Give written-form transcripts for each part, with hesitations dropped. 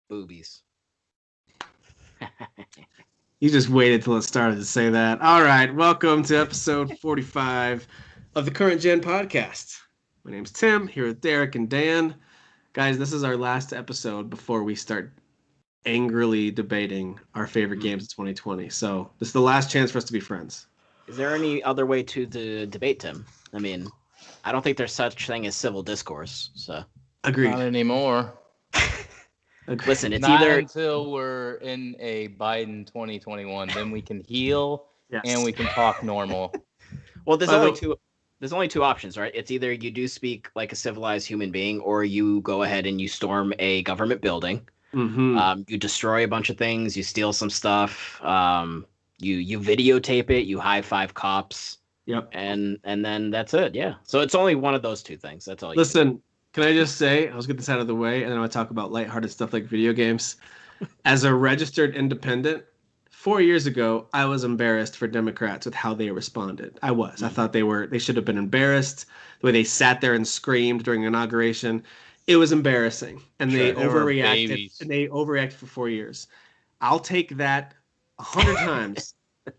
Boobies. You just waited till it started to say that. All right, welcome to episode 45 of the Current Gen podcast. My name's Tim, here with Derek and Dan. Guys, this is our last episode before we start angrily debating our favorite games of 2020. So, this is the last chance for us to be friends. Is there any other way to debate Tim? I mean, I don't think there's such thing as civil discourse. So Agreed. Not anymore. Agreed. listen, it's Not either until we're in a Biden 2021. Then we can heal Yes. and we can talk normal. well, there's By the- only two. There's only two options, right? It's either you do speak like a civilized human being, or you go ahead and you storm a government building. Mhm. You destroy a bunch of things. You steal some stuff. You videotape it. You high five cops. Yep. And then that's it. Yeah. So it's only one of those two things. That's all. You Listen, can I just say, I'll get this out of the way, and then I'll talk about lighthearted stuff like video games. As a registered independent, 4 years ago, I was embarrassed for Democrats with how they responded. I was. I thought they should have been embarrassed. The way they sat there and screamed during inauguration, it was embarrassing, and Sure, they they were overreacted. babies. And they overreacted for 4 years. I'll take that 100 times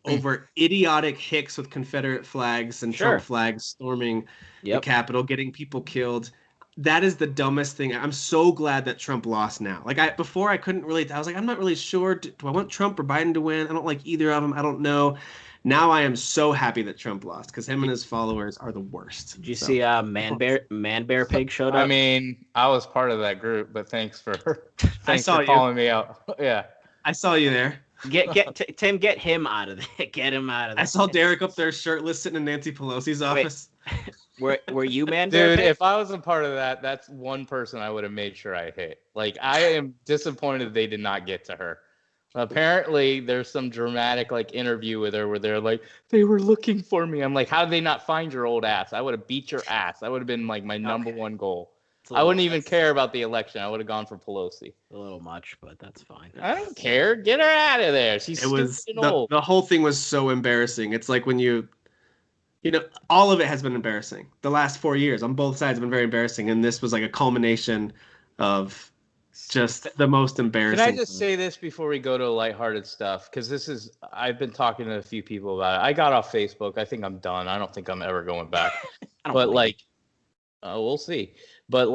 over idiotic hicks with Confederate flags and Sure. Trump flags storming Yep. the Capitol, getting people killed. That is the dumbest thing. I'm so glad that Trump lost now. Before I couldn't really. I was like, I'm not really sure. Do I want Trump or Biden to win? I don't like either of them. I don't know. Now I am so happy that Trump lost because him and his followers are the worst. Did you So, see Man Bear Pig showed up? I mean, I was part of that group, but thanks for saw you. calling me out. Yeah. I saw you there. Tim, get him out of there. Get him out of there. I saw Derek up there shirtless sitting in Nancy Pelosi's office. Were you Man Bear Dude, Pig? if I was a part of that, that's one person I would have made sure I hit. Like, I am disappointed they did not get to her. Apparently, there's some dramatic interview with her where they're like, they were looking for me. I'm like, how did they not find your old ass? I would have beat your ass. That would have been like my number one goal. It's a I little- wouldn't even care about the election. I would have gone for Pelosi. a little much, but that's fine. I don't care. Get her out of there. She's It was stupid and old. the whole thing was so embarrassing. It's like when you know, all of it has been embarrassing. The last 4 years on both sides have been very embarrassing, and this was like a culmination of just the most embarrassing. Can I just say this before we go to lighthearted stuff? Because I've been talking to a few people about it. I got off Facebook. I think I'm done. I don't think I'm ever going back. I don't But believe we'll see. But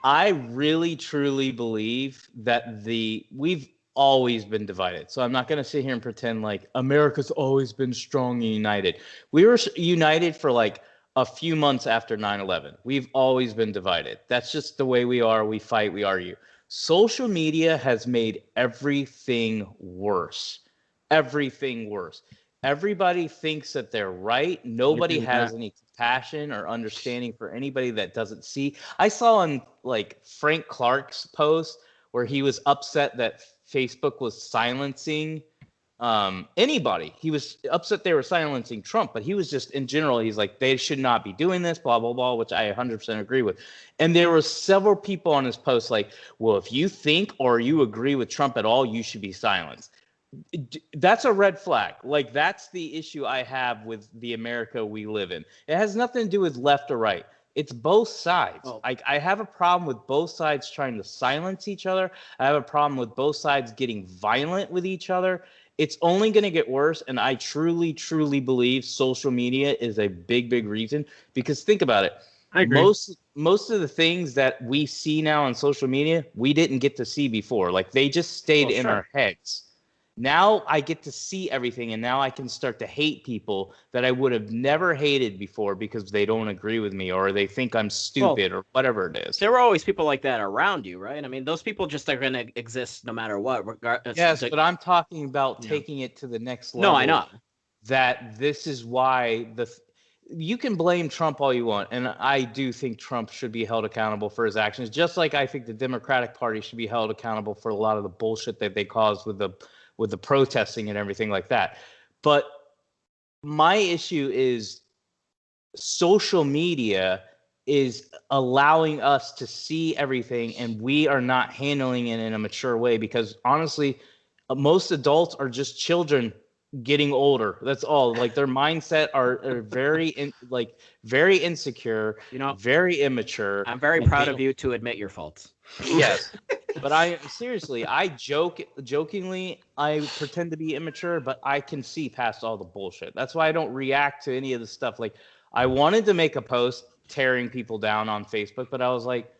I really truly believe that we've always been divided. So I'm not going to sit here and pretend like America's always been strong and united. We were united for a few months after 9/11. We've always been divided. That's just the way we are. We fight, we argue. Social media has made everything worse. Everything worse. Everybody thinks that they're right. Nobody agree with has that. any compassion or understanding for anybody that doesn't see. I saw on Frank Clark's post where he was upset that Facebook was silencing anybody. He was upset they were silencing Trump, but he was just in general, he's like, they should not be doing this, blah, blah, blah, which I 100% agree with. And there were several people on his post like, well, if you think or you agree with Trump at all, you should be silenced. That's a red flag. That's the issue I have with the America we live in. It has nothing to do with left or right. It's both sides. Well- I have a problem with both sides trying to silence each other. I have a problem with both sides getting violent with each other. It's only going to get worse, and I truly, truly believe social media is a big, big reason. Because think about it. I agree. Most of the things that we see now on social media, we didn't get to see before. They just stayed in sure. our heads. Now I get to see everything, and now I can start to hate people that I would have never hated before because they don't agree with me or they think I'm stupid or whatever it is. there were always people like that around you, right? I mean, those people just are going to exist no matter what. Regardless. Yes, but I'm talking about taking it to the next level. No, I know. That this is why you can blame Trump all you want, and I do think Trump should be held accountable for his actions, just like I think the Democratic Party should be held accountable for a lot of the bullshit that they caused with the protesting and everything like that. But my issue is social media is allowing us to see everything, and we are not handling it in a mature way because honestly, most adults are just children getting older. That's all. Their mindset are very very insecure, You know, very immature. I'm very and proud they of you to admit your faults. Yes. But I jokingly, I pretend to be immature, but I can see past all the bullshit. That's why I don't react to any of the stuff. Like, I wanted to make a post tearing people down on Facebook, but I was like,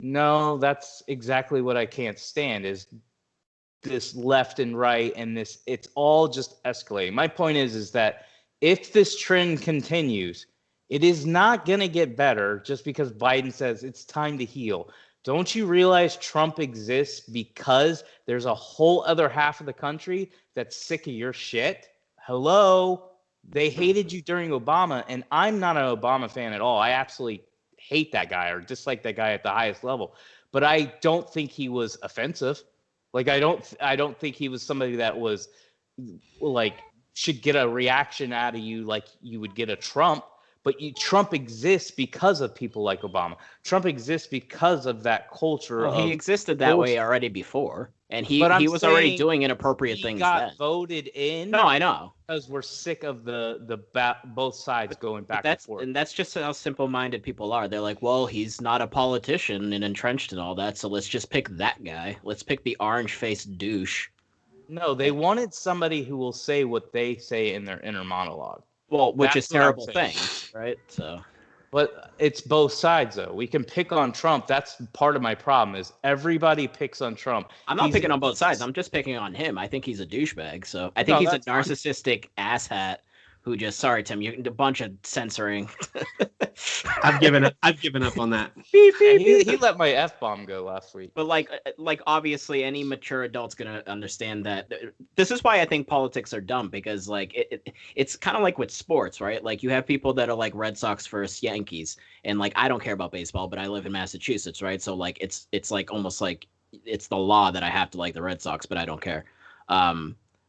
no, that's exactly what I can't stand is this left and right and this, it's all just escalating. My point is that if this trend continues, it is not going to get better just because Biden says it's time to heal. Don't you realize Trump exists because there's a whole other half of the country that's sick of your shit? Hello? They hated you during Obama, and I'm not an Obama fan at all. I absolutely hate that guy or dislike that guy at the highest level. But I don't think he was offensive. Like, I don't think he was somebody that was like should get a reaction out of you like you would get a Trump. But Trump exists because of people like Obama. Trump exists because of that culture. Well, he existed that way already before, and he was already doing inappropriate things. He got voted in. No, I know, because we're sick of both sides going back and forth. And that's just how simple-minded people are. They're like, well, he's not a politician and entrenched and all that, so let's just pick that guy. Let's pick the orange-faced douche. No, they wanted somebody who will say what they say in their inner monologue. Well, which is terrible thing, right? So, but it's both sides, though. We can pick on Trump. That's part of my problem is everybody picks on Trump. I'm not picking on both sides. I'm just picking on him. I think he's a douchebag. So I think he's a narcissistic asshat who just, sorry, Tim, you're a bunch of censoring. I've given up on that. He let my F-bomb go last week. But like obviously any mature adult's gonna understand that. This is why I think politics are dumb, because like it's kind of like with sports, right? Like you have people that are like Red Sox versus Yankees, and like I don't care about baseball, but I live in Massachusetts, right? So like it's like almost like it's the law that I have to like the Red Sox, but I don't care.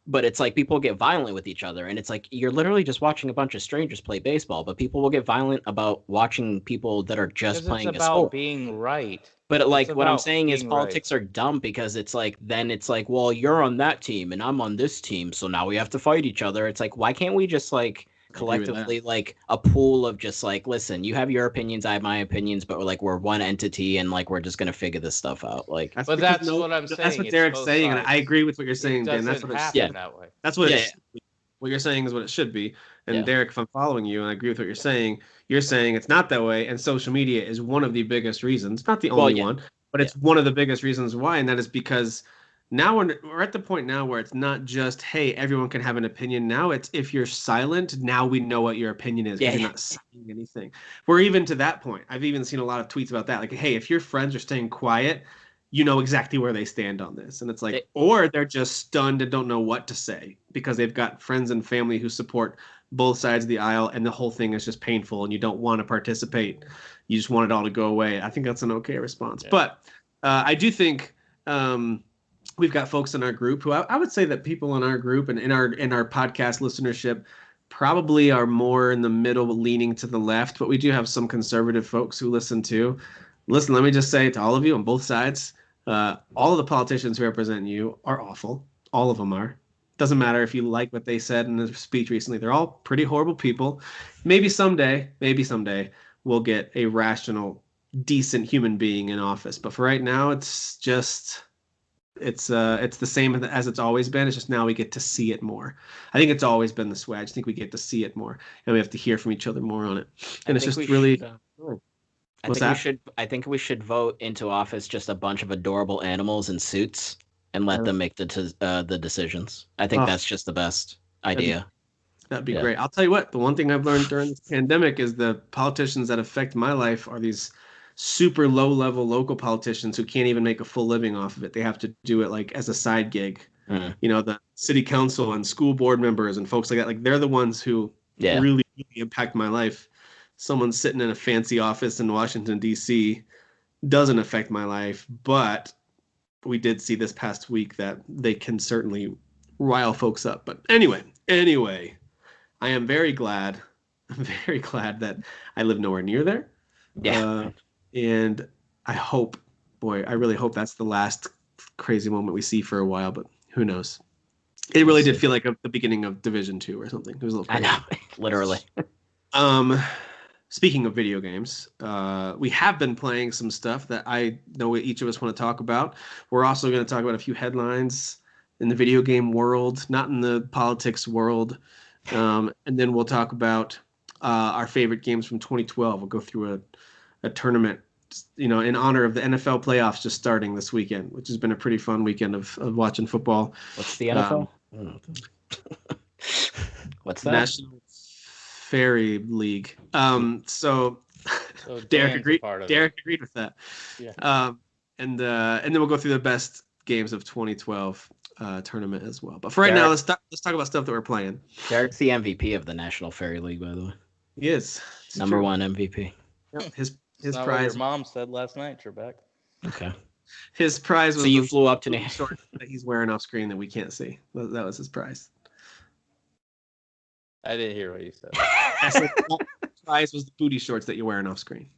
But it's like people get violent with each other, and it's like you're literally just watching a bunch of strangers play baseball, but people will get violent about watching people that are just playing a sport. It's about being right. But like what I'm saying is politics are dumb, because it's like then it's like, well, you're on that team and I'm on this team, so now we have to fight each other. It's like, why can't we just like collectively like a pool of just like, listen, you have your opinions, I have my opinions, but we're one entity and like we're just gonna figure this stuff out. Like, but that's what I'm saying. That's what Derek's saying, and I agree with what you're saying, Dan. That's what it's that way. That's what what you're saying is what it should be. And Derek, if I'm following you and I agree with what you're saying it's not that way, and social media is one of the biggest reasons, not the only one, but it's one of the biggest reasons why, and that is because now we're at the point now where it's not just, hey, everyone can have an opinion. Now it's, if you're silent, now we know what your opinion is. You're not saying anything. We're even to that point. I've even seen a lot of tweets about that. Like, hey, if your friends are staying quiet, you know exactly where they stand on this. And it's like, or they're just stunned and don't know what to say because they've got friends and family who support both sides of the aisle, and the whole thing is just painful and you don't want to participate. You just want it all to go away. I think that's an okay response. Yeah. But I do think we've got folks in our group who I would say that people in our group and in our podcast listenership probably are more in the middle, leaning to the left, but we do have some conservative folks who listen too. Listen, let me just say to all of you on both sides, all of the politicians who represent you are awful. All of them are. Doesn't matter if you like what they said in their speech recently. They're all pretty horrible people. Maybe someday we'll get a rational, decent human being in office. But for right now, it's just... It's the same as it's always been. It's just now we get to see it more. I think it's always been this way. I just think we get to see it more, and we have to hear from each other more on it. And it's just really. I think we should vote into office just a bunch of adorable animals in suits and let them make the decisions. I think that's just the best idea. That'd be great. I'll tell you what. The one thing I've learned during this pandemic is the politicians that affect my life are these super low-level local politicians who can't even make a full living off of it. They have to do it like as a side gig. You know, the city council and school board members and folks like that. Like, they're the ones who really, really impact my life. Someone sitting in a fancy office in Washington, D.C. doesn't affect my life, but we did see this past week that they can certainly rile folks up. But anyway, I am very glad that I live nowhere near there. Yeah. And I really hope that's the last crazy moment we see for a while, but who knows? It really did feel like the beginning of Division 2 or something. It was a little crazy. I know, literally. speaking of video games, we have been playing some stuff that I know each of us want to talk about. We're also going to talk about a few headlines in the video game world, not in the politics world. And then we'll talk about our favorite games from 2012. We'll go through a tournament, in honor of the NFL playoffs just starting this weekend, which has been a pretty fun weekend of watching football. What's the NFL? What's that? National Fairy League. So Derek agreed. Derek agreed with that. Yeah. And then we'll go through the best games of 2012 tournament as well. But for right now, let's talk about stuff that we're playing. Derek's the MVP of the National Fairy League, by the way. He is. Number one MVP. Yep. His Not prize. what your mom said last night, Trebek. Okay. His prize was so you flew up to New short that he's wearing off screen that we can't see. That was his prize. I didn't hear what you said. His prize was the booty shorts that you're wearing off screen.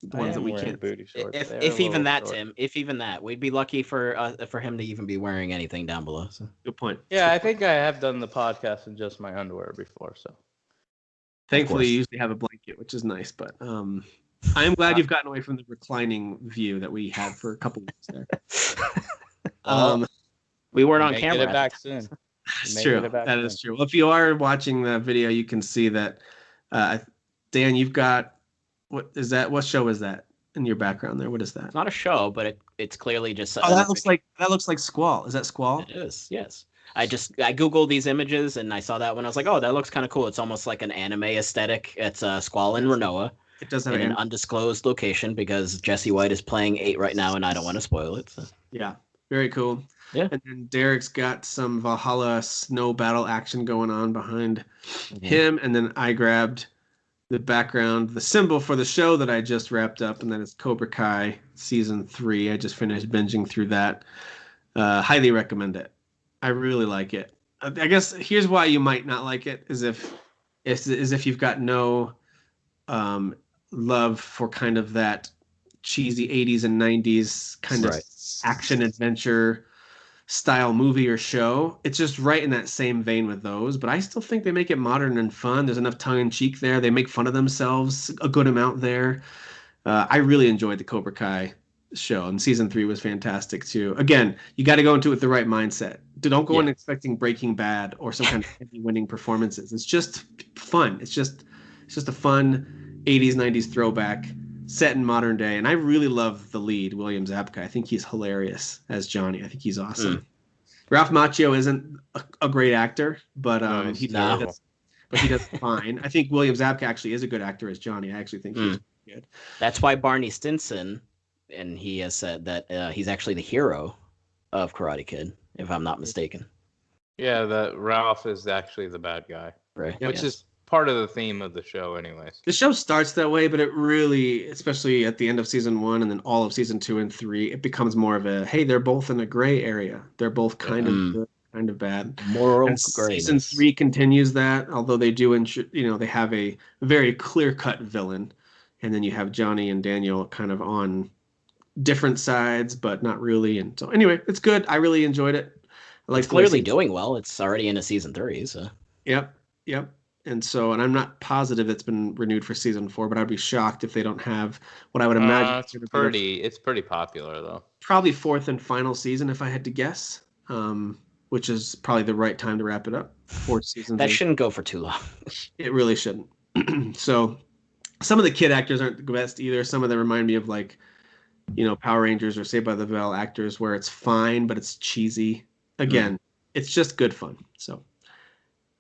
The ones that we can't. Booty shorts. If even that, short. Tim. If even that, we'd be lucky for him to even be wearing anything down below. So. Good point. Yeah, I think I have done the podcast in just my underwear before. So. Thankfully, you usually have a blanket, which is nice. But I am glad you've gotten away from the reclining view that we had for a couple weeks there. We weren't on camera. Get it back soon. That's true. That is true. Well, if you are watching the video, you can see that, Dan, you've got what is that? What show is that in your background there? What is that? It's not a show, but it's clearly just. That looks like Squall. Is that Squall? It is. Yes. I googled these images and I saw that one. I was like, oh, that looks kind of cool. It's almost like an anime aesthetic. It's Squall and Renoa. It does have in an undisclosed location because Jesse White is playing 8 right now, and I don't want to spoil it. So. Yeah, very cool. Yeah. And then Derek's got some Valhalla snow battle action going on behind him, and then I grabbed the background, the symbol for the show that I just wrapped up, and that is Cobra Kai season 3. I just finished binging through that. Highly recommend it. I really like it. I guess here's why you might not like it: is if you've got no love for kind of that cheesy 80s and 90s kind of action adventure style movie or show. It's just right in that same vein with those, but I still think they make it modern and fun. There's enough tongue-in-cheek there. They make fun of themselves a good amount there. I really enjoyed the Cobra Kai show, and season 3 was fantastic too. Again, you got to go into it with the right mindset. Don't go in expecting Breaking Bad or some kind of heavy winning performances. It's just fun. It's just a fun 80s, 90s throwback set in modern day. And I really love the lead, William Zabka. I think he's hilarious as Johnny. I think he's awesome. Ralph Macchio isn't a great actor, but he does fine. I think William Zabka actually is a good actor as Johnny. I actually think he's good. That's why Barney Stinson, and he has said that he's actually the hero of Karate Kid, if I'm not mistaken. Yeah, that Ralph is actually the bad guy. Right. Which is part of the theme of the show anyways. The show starts that way, but it really, especially at the end of season 1 and then all of season 2 and 3, it becomes more of a, hey, they're both in a gray area. They're both kind of good, kind of bad. Moral gray. Season 3 continues that, although they do, they have a very clear-cut villain, and then you have Johnny and Daniel kind of on different sides, but not really. And so anyway, it's good. I really enjoyed it. It's clearly doing well. It's already into season 3, so. Yep. And I'm not positive it's been renewed for season 4, but I'd be shocked if they don't have what I would imagine. It's pretty popular though. Probably 4th and final season, if I had to guess, which is probably the right time to wrap it up. 4 seasons. That shouldn't go for too long. It really shouldn't. So some of the kid actors aren't the best either. Some of them remind me of Power Rangers or Saved by the Bell actors, where it's fine, but it's cheesy. Again, it's just good fun. So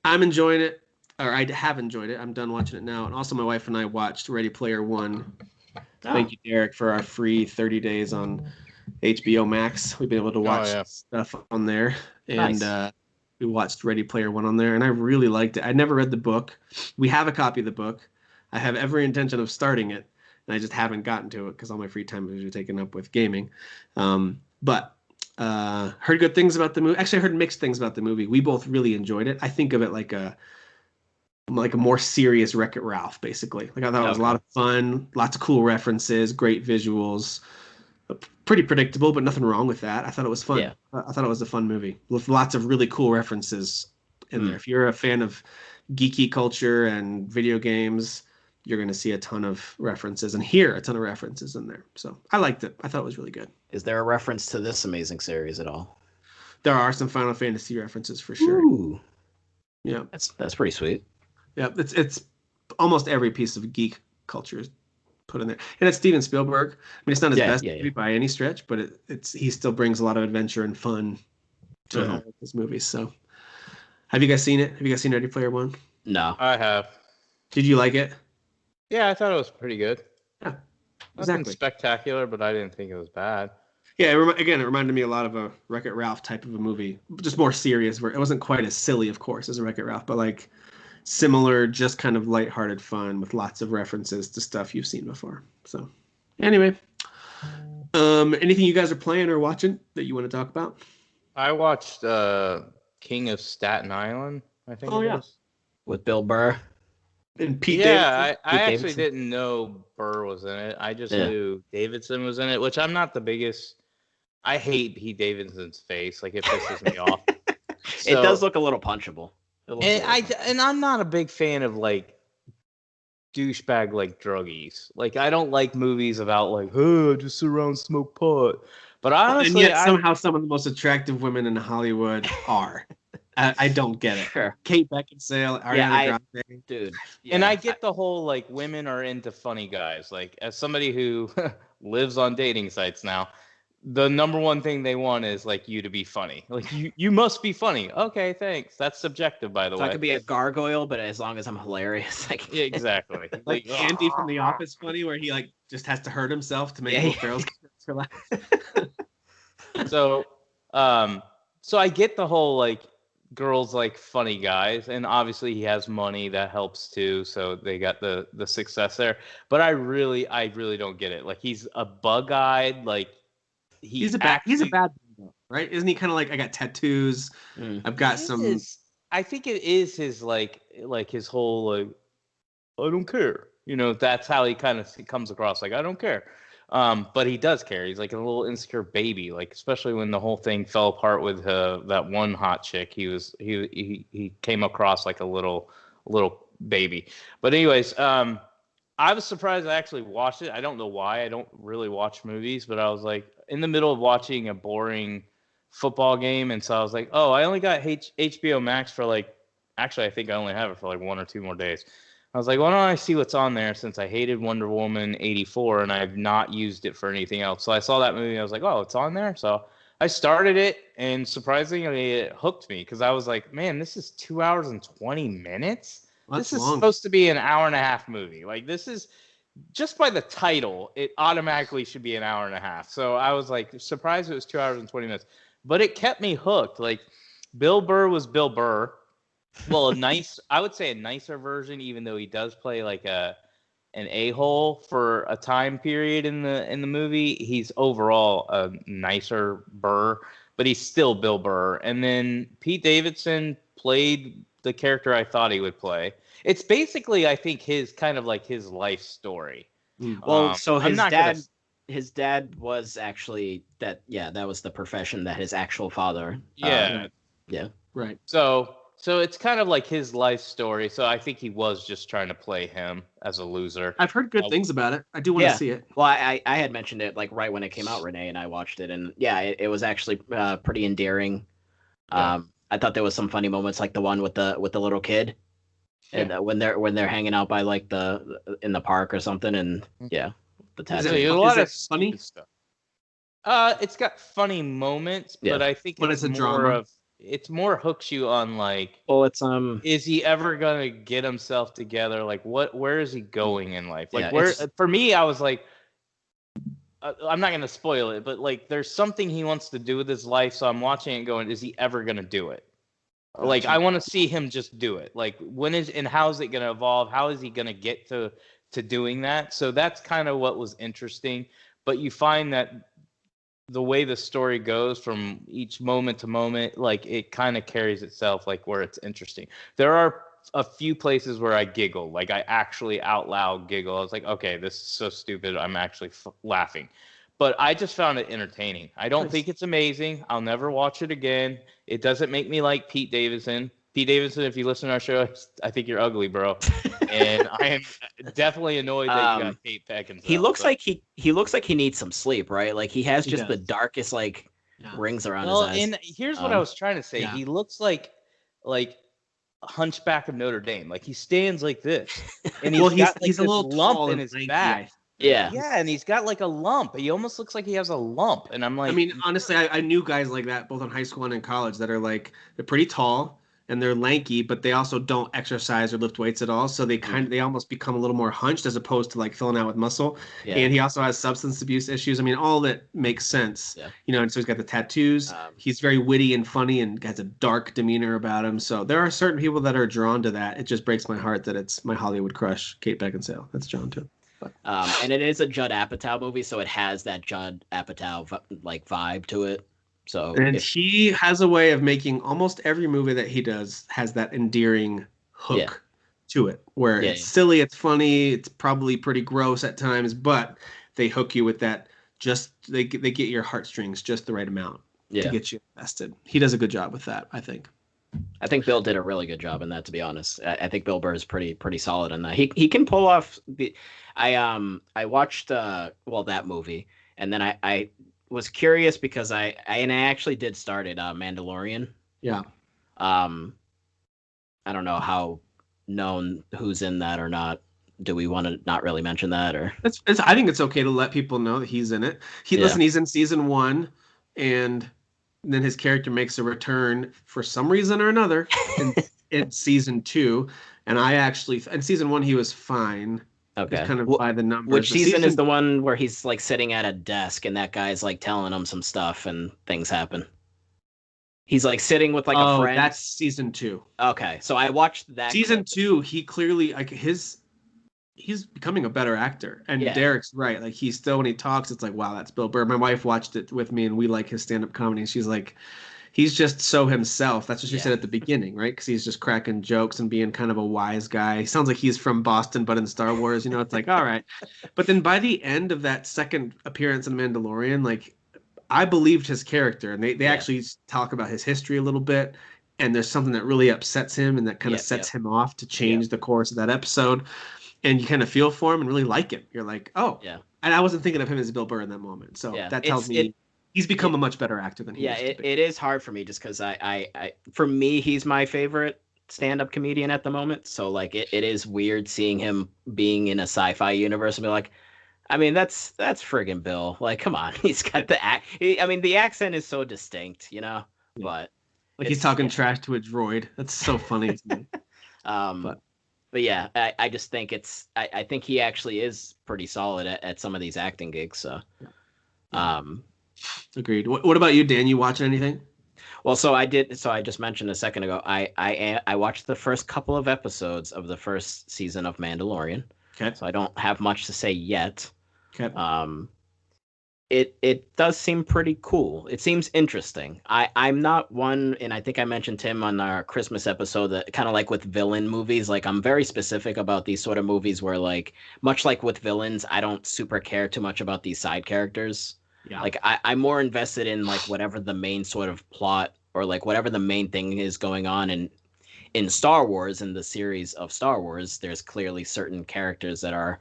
I'm enjoying it. Or I have enjoyed it. I'm done watching it now. And also my wife and I watched Ready Player One. Thank you, Derek, for our free 30 days on HBO Max. We've been able to watch stuff on there. And we watched Ready Player One on there. And I really liked it. I never read the book. We have a copy of the book. I have every intention of starting it. And I just haven't gotten to it because all my free time is usually taken up with gaming. But heard good things about the movie. Actually, I heard mixed things about the movie. We both really enjoyed it. I think of it like a more serious Wreck-It Ralph, basically. I thought it was a lot of fun, lots of cool references, great visuals, pretty predictable, but nothing wrong with that. I thought it was fun. Yeah. I thought it was a fun movie with lots of really cool references in there. If you're a fan of geeky culture and video games, you're going to see a ton of references and hear a ton of references in there. So I liked it. I thought it was really good. Is there a reference to this amazing series at all? There are some Final Fantasy references for sure. Ooh, Yeah, that's pretty sweet. yeah. It's almost every piece of geek culture is put in there, and it's Steven Spielberg. I mean, it's not his best movie by any stretch, but he still brings a lot of adventure and fun to his movies. So, have you guys seen it? Have you guys seen Ready Player One? No, I have. Did you like it? Yeah, I thought it was pretty good. Yeah, Nothing exactly. spectacular, but I didn't think it was bad. Yeah, it reminded me a lot of a Wreck-It Ralph type of a movie, just more serious. Where it wasn't quite as silly, of course, as a Wreck-It Ralph, but like similar, just kind of lighthearted fun with lots of references to stuff you've seen before. So, anyway, anything you guys are playing or watching that you want to talk about? I watched King of Staten Island, I think. Oh, yeah. Was. With Bill Burr. And Pete Yeah, Davidson? I Pete actually Davidson. didn't know Burr was in it. I just knew Davidson was in it, which I'm not the biggest. I hate Pete Davidson's face. Like, it pisses me off. It does look a little punchable. And I'm not a big fan of like douchebag like druggies. Like, I don't like movies about like, oh, just sit around and smoke pot. But honestly, and yet somehow some of the most attractive women in Hollywood are. I don't get it. Sure. Kate Beckinsale, Ariana Grande. Dude. Yeah, and I get the whole like women are into funny guys. Like, as somebody who lives on dating sites now, the number one thing they want is like you to be funny. Like, you must be funny. Okay, thanks. That's subjective, by the way. I could be a gargoyle, but as long as I'm hilarious, like Yeah, exactly. Like Andy from The Office funny, where he like just has to hurt himself to make Will Ferrell's character laugh. So I get the whole like girls like funny guys, and obviously he has money that helps too, so they got the success there. But I really don't get it. Like, he's a bug-eyed, like he's a bad though, right? Isn't he kind of like, I got tattoos, I've got some. I think it is his like his whole like, I don't care. You know, that's how he kind of comes across, like, I don't care. But he does care. He's like a little insecure baby, like, especially when the whole thing fell apart with that one hot chick. He came across like a little baby. But anyways, I was surprised I actually watched it. I don't know why. I don't really watch movies, but I was like in the middle of watching a boring football game, and so I was like, oh, I only got HBO Max for like, actually I think I only have it for like 1 or 2 more days. I was like, why don't I see what's on there, since I hated Wonder Woman 84 and I have not used it for anything else. So I saw that movie and I was like, oh, it's on there. So I started it, and surprisingly it hooked me, because I was like, man, this is 2 hours and 20 minutes. This is supposed to be an hour and a half movie. Like, this is, just by the title, it automatically should be an hour and a half. So I was like surprised it was 2 hours and 20 minutes. But it kept me hooked. Like, Bill Burr was Bill Burr. Well, I would say a nicer version, even though he does play like an a-hole for a time period in the movie. He's overall a nicer Burr, but he's still Bill Burr. And then Pete Davidson played the character I thought he would play. It's basically, I think, his kind of like his life story. Well, so his dad was actually that was the profession that his actual father. Yeah. Right. So it's kind of like his life story. So I think he was just trying to play him as a loser. I've heard good things about it. I do want to see it. Well, I had mentioned it like right when it came out, Renee, and I watched it, and it was actually pretty endearing. I thought there was some funny moments, like the one with the little kid, and when they're hanging out by like in the park or something, and the tattoo. A lot of funny stuff. It's got funny moments, but I think it's a drama. It's more hooks you on like, well, it's is he ever gonna get himself together? Like, where is he going in life? Like, for me, I was like, I'm not gonna spoil it, but like, there's something he wants to do with his life, so I'm watching it going, is he ever gonna do it? Like, I want to see him just do it. Like, how is it gonna evolve? How is he gonna get to doing that? So that's kind of what was interesting. But you find that the way the story goes from each moment to moment, like, it kind of carries itself, like, where it's interesting. There are a few places where I giggle, like I actually out loud giggle. I was like, okay, this is so stupid, I'm actually laughing. But I just found it entertaining. I don't think it's amazing. I'll never watch it again. It doesn't make me like Pete Davidson. Pete Davidson, if you listen to our show, I think you're ugly, bro. And I am definitely annoyed that you got Kate Beckinsale. He looks like he looks like he needs some sleep, right? Like he has just the does. darkest rings around his eyes. And here's what I was trying to say. Yeah. He looks like Hunchback of Notre Dame. Like he stands like this, and he's got like he's a this little lump tall in and his lanky, back. Yeah. Yeah, and he's got like a lump. He almost looks like he has a lump, and I'm like, I mean, honestly, I knew guys like that both in high school and in college that are like they're pretty tall and they're lanky, but they also don't exercise or lift weights at all. So they almost become a little more hunched as opposed to like filling out with muscle. Yeah. And he also has substance abuse issues. I mean, all that makes sense. Yeah. You know, and so he's got the tattoos. He's very witty and funny and has a dark demeanor about him. So there are certain people that are drawn to that. It just breaks my heart that it's my Hollywood crush, Kate Beckinsale. That's drawn to. And it is a Judd Apatow movie, so it has that Judd Apatow like vibe to it. So and he has a way of making almost every movie that he does has that endearing hook to it, where it's silly, it's funny, it's probably pretty gross at times, but they hook you with that. Just they get your heartstrings just the right amount to get you invested. He does a good job with that, I think. I think Bill did a really good job in that, to be honest. I think Bill Burr is pretty solid in that. He can pull off the. I watched that movie, and then I was curious because I actually did start it Mandalorian. Yeah. I don't know how known who's in that or not. Do we want to not really mention that, or? I think it's okay to let people know that he's in it. Listen, he's in season 1, and then his character makes a return for some reason or another in season 2. And in season 1 he was fine. Okay. Just kind of by the numbers. Which season is the one where he's like sitting at a desk and that guy's like telling him some stuff and things happen? He's like sitting with like a friend. That's season 2. Okay, so I watched that. Season 2, he clearly he's becoming a better actor. And Derek's right. Like he still, when he talks, it's like, wow, that's Bill Burr. My wife watched it with me and we like his stand-up comedy. She's like, he's just so himself. That's what she said at the beginning, right? Because he's just cracking jokes and being kind of a wise guy. He sounds like he's from Boston, but in Star Wars, you know, it's like, all right. But then by the end of that second appearance in Mandalorian, like I believed his character, and they actually talk about his history a little bit. And there's something that really upsets him and that kind of sets him off to change the course of that episode. And you kind of feel for him and really like him. You're like, oh. Yeah. And I wasn't thinking of him as Bill Burr in that moment. So that tells me he's become a much better actor than he used to be. It is hard for me just because for me, he's my favorite stand-up comedian at the moment. So like it is weird seeing him being in a sci-fi universe and be like, I mean, that's friggin' Bill. Like, come on. He's got the the accent is so distinct, you know, but like he's talking trash to a droid. That's so funny to me. But yeah, I just think I think he actually is pretty solid at some of these acting gigs. So, agreed. What about you, Dan? You watching anything? Well, so I did. So I just mentioned a second ago. I watched the first couple of episodes of the first season of Mandalorian. Okay. So I don't have much to say yet. Okay. It does seem pretty cool. It seems interesting. I'm not one, and I think I mentioned Tim on our Christmas episode that kind of like with villain movies, like I'm very specific about these sort of movies where like, much like with villains, I don't super care too much about these side characters. Yeah. Like I'm more invested in like whatever the main sort of plot or like whatever the main thing is going on. And in Star Wars, in the series of Star Wars, there's clearly certain characters that are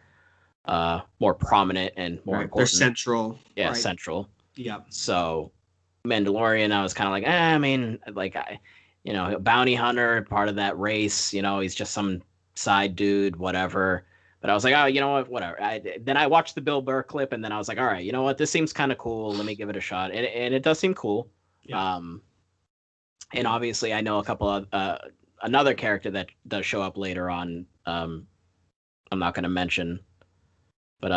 more prominent and more important. They're central. Yeah, right. Central. Yeah. So Mandalorian, I was kind of like, I mean, like bounty hunter, part of that race, he's just some side dude, whatever. But I was like, oh, you know what, whatever. Then I watched the Bill Burr clip, and then I was like, all right, you know what, this seems kind of cool. Let me give it a shot, and it does seem cool. Yeah. And obviously, I know a couple of another character that does show up later on. I'm not going to mention. But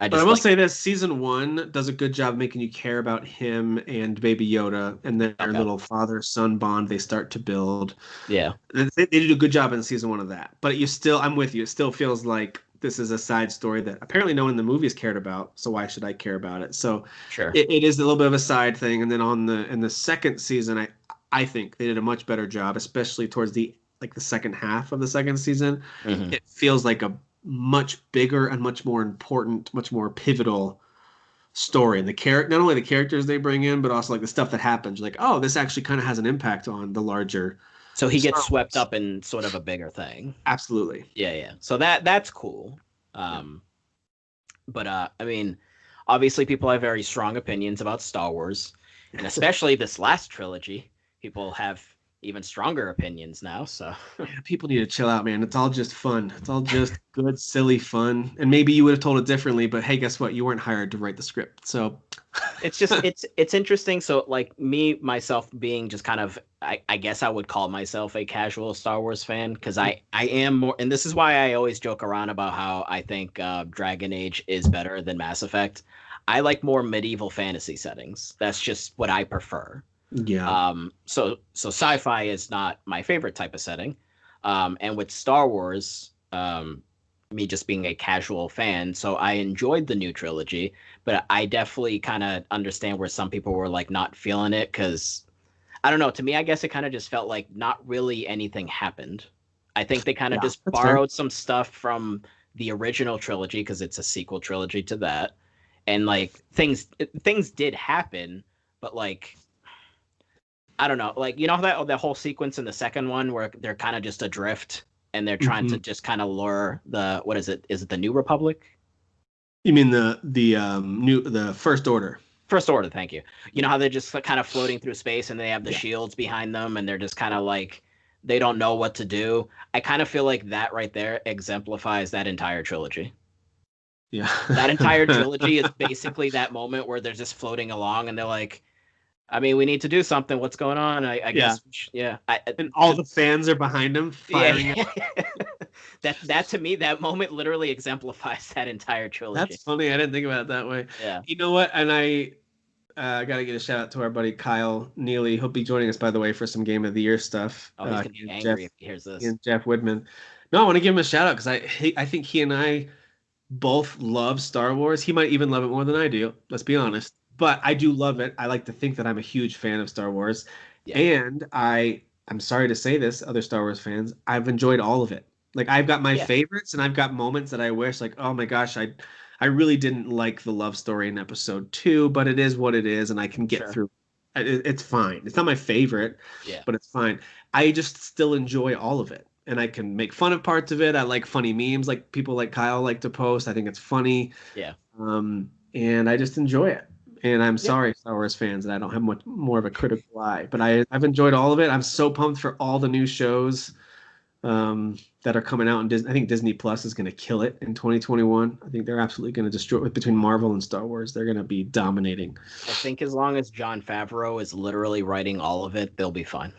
I will say this: season 1 does a good job making you care about him and Baby Yoda, and then their little father-son bond they start to build. Yeah, they did a good job in season 1 of that. But I'm with you. It still feels like this is a side story that apparently no one in the movies cared about. So why should I care about it? So sure, it is a little bit of a side thing. And then in the second season, I think they did a much better job, especially towards the second half of the second season. Mm-hmm. It feels like a much bigger and much more important, much more pivotal story. And not only the characters they bring in, but also like the stuff that happens. Like, oh, this actually kind of has an impact on the larger So he gets Star swept Wars. up in sort of a bigger thing. Absolutely. Yeah, yeah. So that's cool. But I mean, obviously people have very strong opinions about Star Wars, and especially this last trilogy. People have even stronger opinions now. So Yeah, people need to chill out, man. It's all just fun. It's all just good, silly fun. And maybe you would have told it differently, but hey, guess what? You weren't hired to write the script. So it's just it's interesting. So like me myself being just kind of I guess I would call myself a casual Star Wars fan because I am more, and this is why I always joke around about how I think Dragon Age is better than Mass Effect. I like more medieval fantasy settings. That's just what I prefer. yeah. So sci-fi is not my favorite type of setting. And with Star Wars, me just being a casual fan, so I enjoyed the new trilogy, but I definitely kind of understand where some people were like not feeling it because I don't know. To me, I guess it kind of just felt like not really anything happened. I think they kind of Yeah, just that's fair. borrowed some stuff from the original trilogy because it's a sequel trilogy to that, and like things did happen, but like I don't know, like you know that whole sequence in the second one where they're kind of just adrift and they're trying to Mhm. just kind of lure the what is it? Is it the New Republic? You mean the First Order? First Order, thank you. You know Yeah. how they're just like, kind of floating through space and they have the Yeah. shields behind them and they're just kind of like they don't know what to do. I kind of feel like that right there exemplifies that entire trilogy. Yeah. That entire trilogy is basically that moment where they're just floating along and they're like, I mean, we need to do something. What's going on? I Yeah. guess, yeah. And all the fans are behind him firing. Yeah. That to me, that moment literally exemplifies that entire trilogy. That's funny. I didn't think about it that way. Yeah. You know what? And I got to get a shout out to our buddy Kyle Neely. He'll be joining us, by the way, for some Game of the Year stuff. Oh, he's gonna He be and Jeff, angry if he hears he this. and Jeff Woodman. No, I want to give him a shout out because I think he and I both love Star Wars. He might even love it more than I do. Let's be honest. But I do love it. I like to think that I'm a huge fan of Star Wars, Yeah. and I'm sorry to say this, other Star Wars fans, I've enjoyed all of it. Like I've got my Yeah. favorites, and I've got moments that I wish, like, oh my gosh, I really didn't like the love story in episode 2, but it is what it is, and I can get Sure. through. It's fine. It's not my favorite, Yeah. but it's fine. I just still enjoy all of it, and I can make fun of parts of it. I like funny memes, like people like Kyle like to post. I think it's funny. Yeah. And I just enjoy it. And I'm Yeah. sorry, Star Wars fans, that I don't have much more of a critical eye, but I've enjoyed all of it. I'm so pumped for all the new shows that are coming out in Disney. I think Disney Plus is going to kill it in 2021. I think they're absolutely going to destroy it between Marvel and Star Wars. They're going to be dominating. I think as long as Jon Favreau is literally writing all of it, they'll be fine.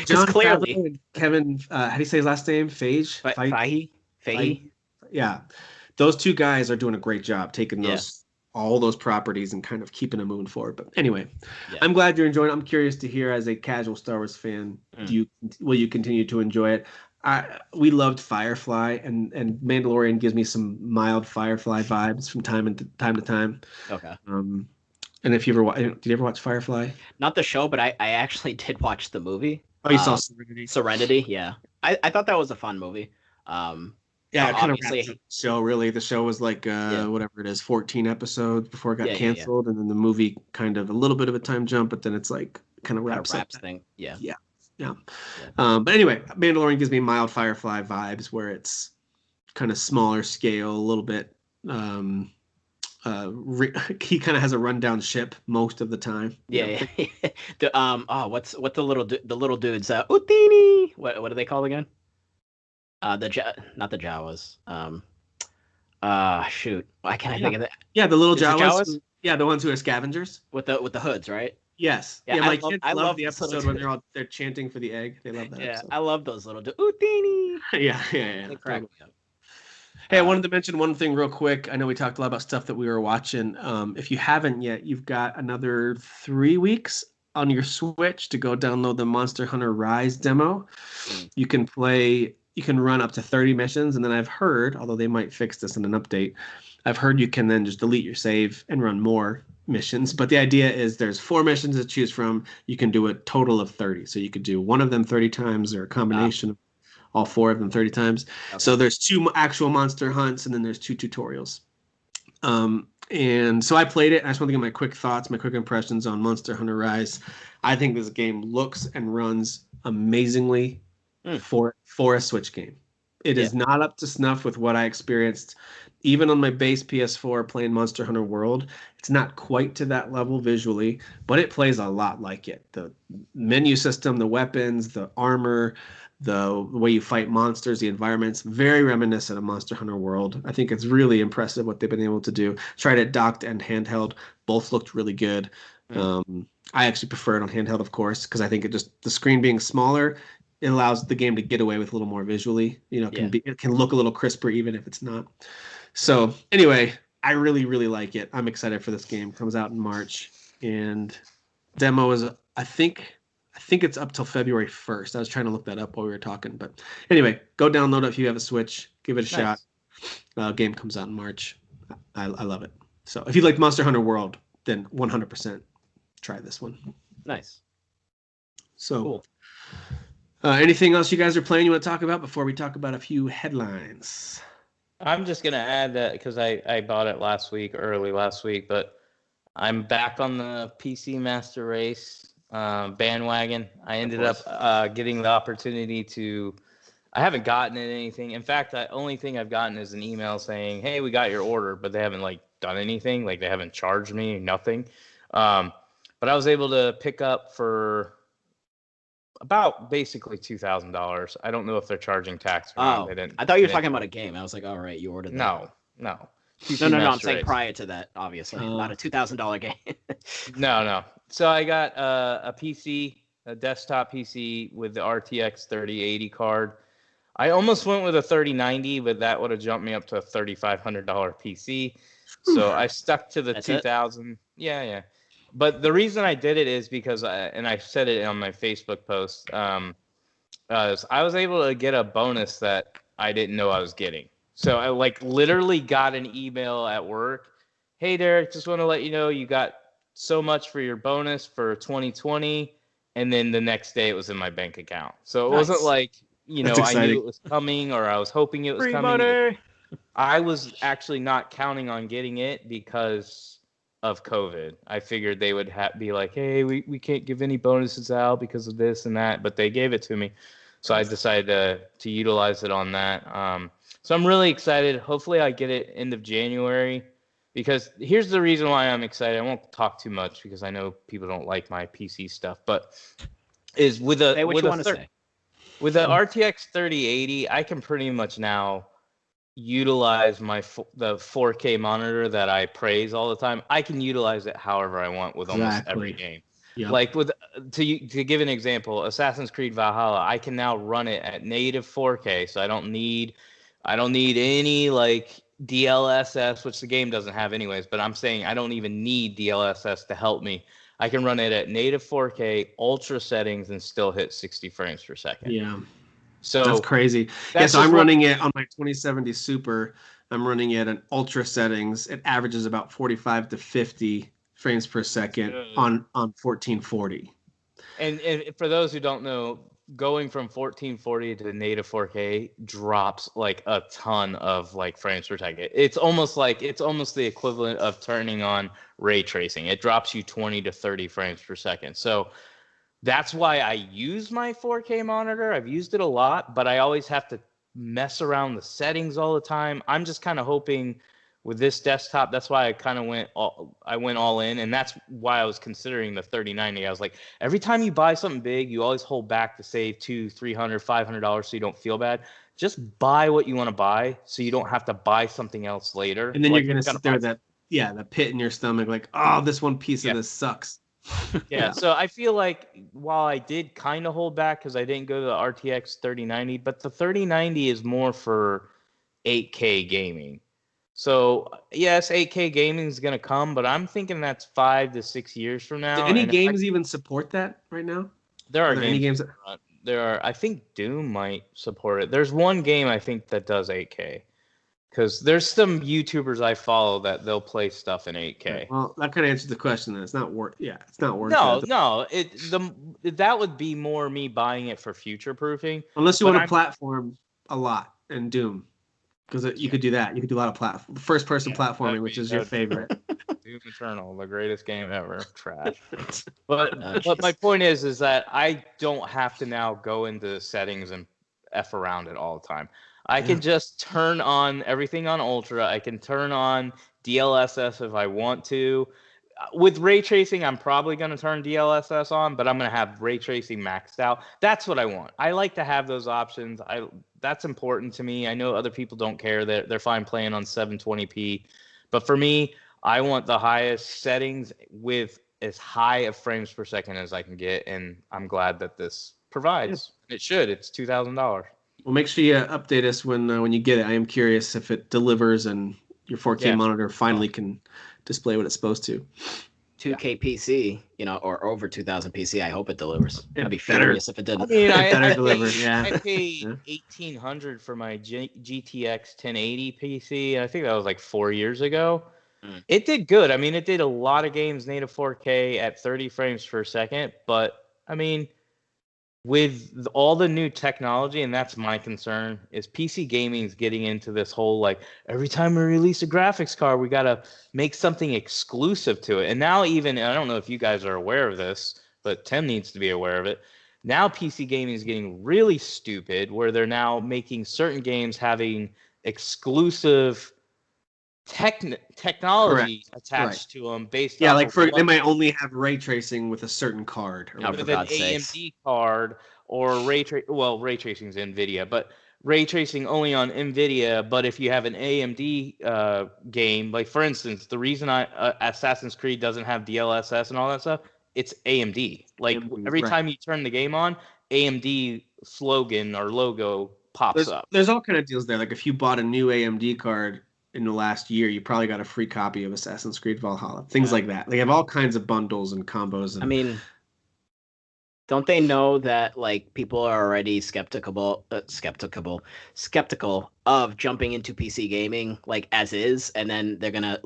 Jon clearly, Favreau and Kevin, how do you say his last name? Fahey. Yeah, those two guys are doing a great job taking Yeah. all those properties and kind of keeping them moving forward. But anyway, Yeah. I'm glad you're enjoying it. I'm curious to hear, as a casual Star Wars fan, will you continue to enjoy it? We loved Firefly, and Mandalorian gives me some mild Firefly vibes from time to time. Okay. And if you ever did you ever watch Firefly? Not the show, but I actually did watch the movie. Oh, you saw Serenity? Serenity, yeah. I thought that was a fun movie. Yeah, it kind of obviously- wraps up the show, really. The show was like whatever it is, 14 episodes before it got canceled, and then the movie kind of a little bit of a time jump, but then it's like kind of wraps up. thing. Yeah. But anyway, Mandalorian gives me mild Firefly vibes, where it's kind of smaller scale, a little bit. He kind of has a rundown ship most of the time. Yeah. What the little dudes? Utini. What are they called again? Not the Jawas. Shoot. Why can't I think of that? Yeah, the little Is it Jawas. Jawas? Yeah, the ones who are scavengers. With the hoods, right? Yes. Yeah, my I love- kids I love love the those episode little when they're chanting for the egg. They love that Yeah, episode. I love those little Utini. yeah. They crack me up. Hey, I wanted to mention one thing real quick. I know we talked a lot about stuff that we were watching. If you haven't yet, you've got another 3 weeks on your Switch to go download the Monster Hunter Rise demo. You can run up to 30 missions, and then I've heard, although they might fix this in an update, I've heard you can then just delete your save and run more missions. But the idea is there's 4 missions to choose from. You can do a total of 30. So you could do one of them 30 times or a combination of all 4 of them 30 times. Okay. So there's 2 actual monster hunts, and then there's 2 tutorials. And so I played it. I just want to give my quick thoughts, my quick impressions on Monster Hunter Rise. I think this game looks and runs amazingly for a Switch game. It is not up to snuff with what I experienced even on my base PS4 playing Monster Hunter World. It's not quite to that level visually, but it plays a lot like it. The menu system, the weapons, the armor, the way you fight monsters, the environments, very reminiscent of Monster Hunter World. I think it's really impressive what they've been able to do. Tried it docked and handheld. Both looked really good. I actually prefer it on handheld, of course, because I think the screen being smaller, it allows the game to get away with a little more visually. It can look a little crisper even if it's not. So anyway, I really, really like it. I'm excited for this game. It comes out in March, and demo is I think it's up till February 1st. I was trying to look that up while we were talking, but anyway, go download it if you have a Switch. Give it a shot. Game comes out in March. I love it. So if you like Monster Hunter World, then 100% try this one. Nice. So cool. Anything else you guys are playing you want to talk about before we talk about a few headlines? I'm just going to add that because I bought it early last week, but I'm back on the PC Master Race bandwagon. I ended up getting the opportunity to. I haven't gotten anything. In fact, the only thing I've gotten is an email saying, "Hey, we got your order," but they haven't done anything. They haven't charged me, nothing. But I was able to pick up for about basically $2,000. I don't know if they're charging tax or not. I thought you were talking about a game. I was like, all right, you ordered that. No. No. I'm saying prior to that, obviously, not a $2,000 game. No. So I got a PC, a desktop PC with the RTX 3080 card. I almost went with a 3090, but that would have jumped me up to a $3,500 PC. So I stuck to the 2000. Yeah. But the reason I did it is because, and I said it on my Facebook post, I was able to get a bonus that I didn't know I was getting. So I literally got an email at work. Hey, Derek, just want to let you know you got so much for your bonus for 2020. And then the next day it was in my bank account. So it wasn't I knew it was coming or I was hoping it was coming. Money. I was actually not counting on getting it because of COVID. I figured they would be like, hey, we can't give any bonuses out because of this and that, but they gave it to me. So I decided to utilize it on that. So I'm really excited. Hopefully I get it end of January, because here's the reason why I'm excited. I won't talk too much because I know people don't like my PC stuff, but is with the RTX 3080, I can pretty much now utilize the 4K monitor that I praise all the time. I can utilize it however I want with almost every game. Yep. To give an example, Assassin's Creed Valhalla, I can now run it at native 4K, so I don't need any DLSS, which the game doesn't have anyways, but I'm saying I don't even need DLSS to help me. I can run it at native 4K, ultra settings, and still hit 60 frames per second. Yeah. So that's crazy. So I'm running it on my 2070 Super. I'm running it at ultra settings. It averages about 45 to 50 frames per second on 1440. And for those who don't know, going from 1440 to native 4K drops a ton of frames per second. It's almost the equivalent of turning on ray tracing. It drops you 20 to 30 frames per second. So that's why I use my 4K monitor. I've used it a lot, but I always have to mess around the settings all the time. I'm just kind of hoping with this desktop, that's why I kind of went all in, and that's why I was considering the 3090. I was like, every time you buy something big, you always hold back to save $200, $300, $500 so you don't feel bad. Just buy what you want to buy so you don't have to buy something else later. And then you're going to sit there with that pit in your stomach this one piece of this sucks. Yeah, so I feel like while I did kind of hold back because I didn't go to the RTX 3090, but the 3090 is more for 8K gaming. So yes, 8K gaming is going to come, but I'm thinking that's 5 to 6 years from now. Do any games even support that right now? There are any games that there are. I think Doom might support it. There's one game I think that does 8K. Because there's some YouTubers I follow that they'll play stuff in 8K. Well, that kind of answers the question. Then it's not worth. Yeah, it's not worth. No. That would be more me buying it for future proofing. Unless you want to platform a lot in Doom. because you could do that. You could do a lot of first-person platforming, which is your that'd favorite. Doom Eternal, the greatest game ever. Trash. But my point is that I don't have to now go into settings and F around it all the time. I can just turn on everything on Ultra. I can turn on DLSS if I want to. With ray tracing, I'm probably going to turn DLSS on, but I'm going to have ray tracing maxed out. That's what I want. I like to have those options. That's important to me. I know other people don't care. They're fine playing on 720p. But for me, I want the highest settings with as high of frames per second as I can get, and I'm glad that this provides. It should. It's $2,000. Well, make sure you update us when you get it. I am curious if it delivers and your 4K monitor finally can display what it's supposed to. 2K PC, or over 2000 PC. I hope it delivers. I'd be better. furious if it didn't. I mean, I deliver. Yeah. I paid $1,800 for my GTX 1080 PC, and I think that was like 4 years ago. It did good. I mean, it did a lot of games native 4K at 30 frames per second. But I mean, with all the new technology, and that's my concern, is PC gaming is getting into this whole, like, every time we release a graphics card, we got to make something exclusive to it. And now even, I don't know if you guys are aware of this, but Tim needs to be aware of it. Now PC gaming is getting really stupid, where they're now making certain games having exclusive technology attached to them based off like they might only have ray tracing with a certain card or with an AMD card, or ray tracing is NVIDIA, but ray tracing only on NVIDIA. But if you have an AMD game, like for instance, the reason Assassin's Creed doesn't have DLSS and all that stuff, it's AMD. Like every time you turn the game on, AMD slogan or logo pops up. There's all kind of deals there. Like if you bought a new AMD card in the last year, you probably got a free copy of Assassin's Creed Valhalla. Things like that. They have all kinds of bundles and combos. And... I mean, don't they know that like people are already skeptical of jumping into PC gaming like as is, and then they're gonna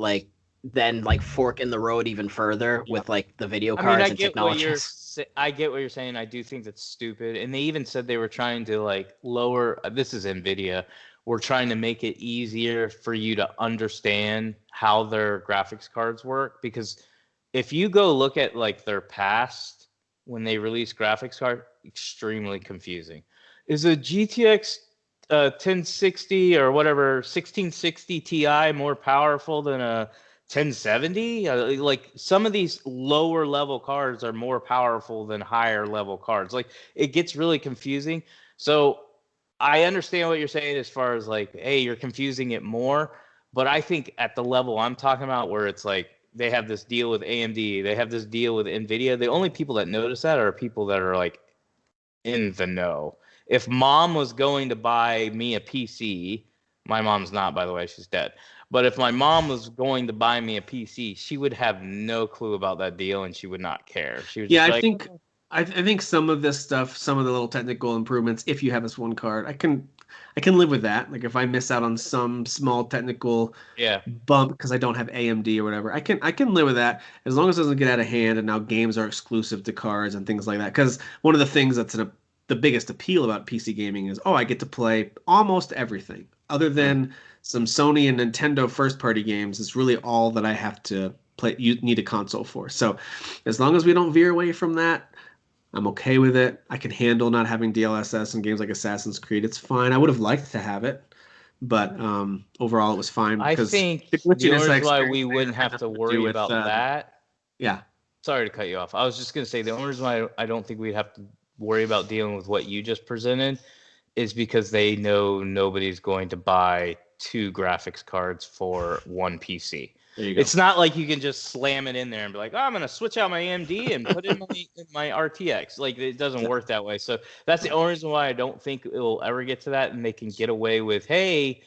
fork in the road even further with like the video cards and technologies. I get what you're saying. I do think that's stupid. And they even said they were trying to like lower. This is NVIDIA. We're trying to make it easier for you to understand how their graphics cards work, because if you go look at like their past when they release graphics card, extremely confusing. Is a GTX 1060 or whatever 1660 Ti more powerful than a 1070? Like some of these lower level cards are more powerful than higher level cards. Like it gets really confusing. So I understand what you're saying as far as like, hey, you're confusing it more. But I think at the level I'm talking about, where it's like they have this deal with AMD, they have this deal with NVIDIA, the only people that notice that are people that are like in the know. If mom was going to buy me a PC, my mom's not, by the way, she's dead. But if my mom was going to buy me a PC, she would have no clue about that deal and she would not care. She would I think some of this stuff, some of the little technical improvements, if you have this one card, I can live with that. Like if I miss out on some small technical bump because I don't have AMD or whatever, I can live with that as long as it doesn't get out of hand and now games are exclusive to cards and things like that. Because one of the things that's the biggest appeal about PC gaming is, I get to play almost everything other than some Sony and Nintendo first-party games. It's really all that I have to play. You need a console for. So as long as we don't veer away from that, I'm okay with it. I can handle not having DLSS in games like Assassin's Creed. It's fine. I would have liked to have it, but overall it was fine. I think the only why we wouldn't have to worry about that. Yeah. Sorry to cut you off. I was just going to say the only reason why I don't think we'd have to worry about dealing with what you just presented is because they know nobody's going to buy 2 graphics cards for one PC. It's not like you can just slam it in there and be like, I'm going to switch out my AMD and put in my RTX. Like, it doesn't work that way. So that's the only reason why I don't think it will ever get to that. And they can get away with, hey,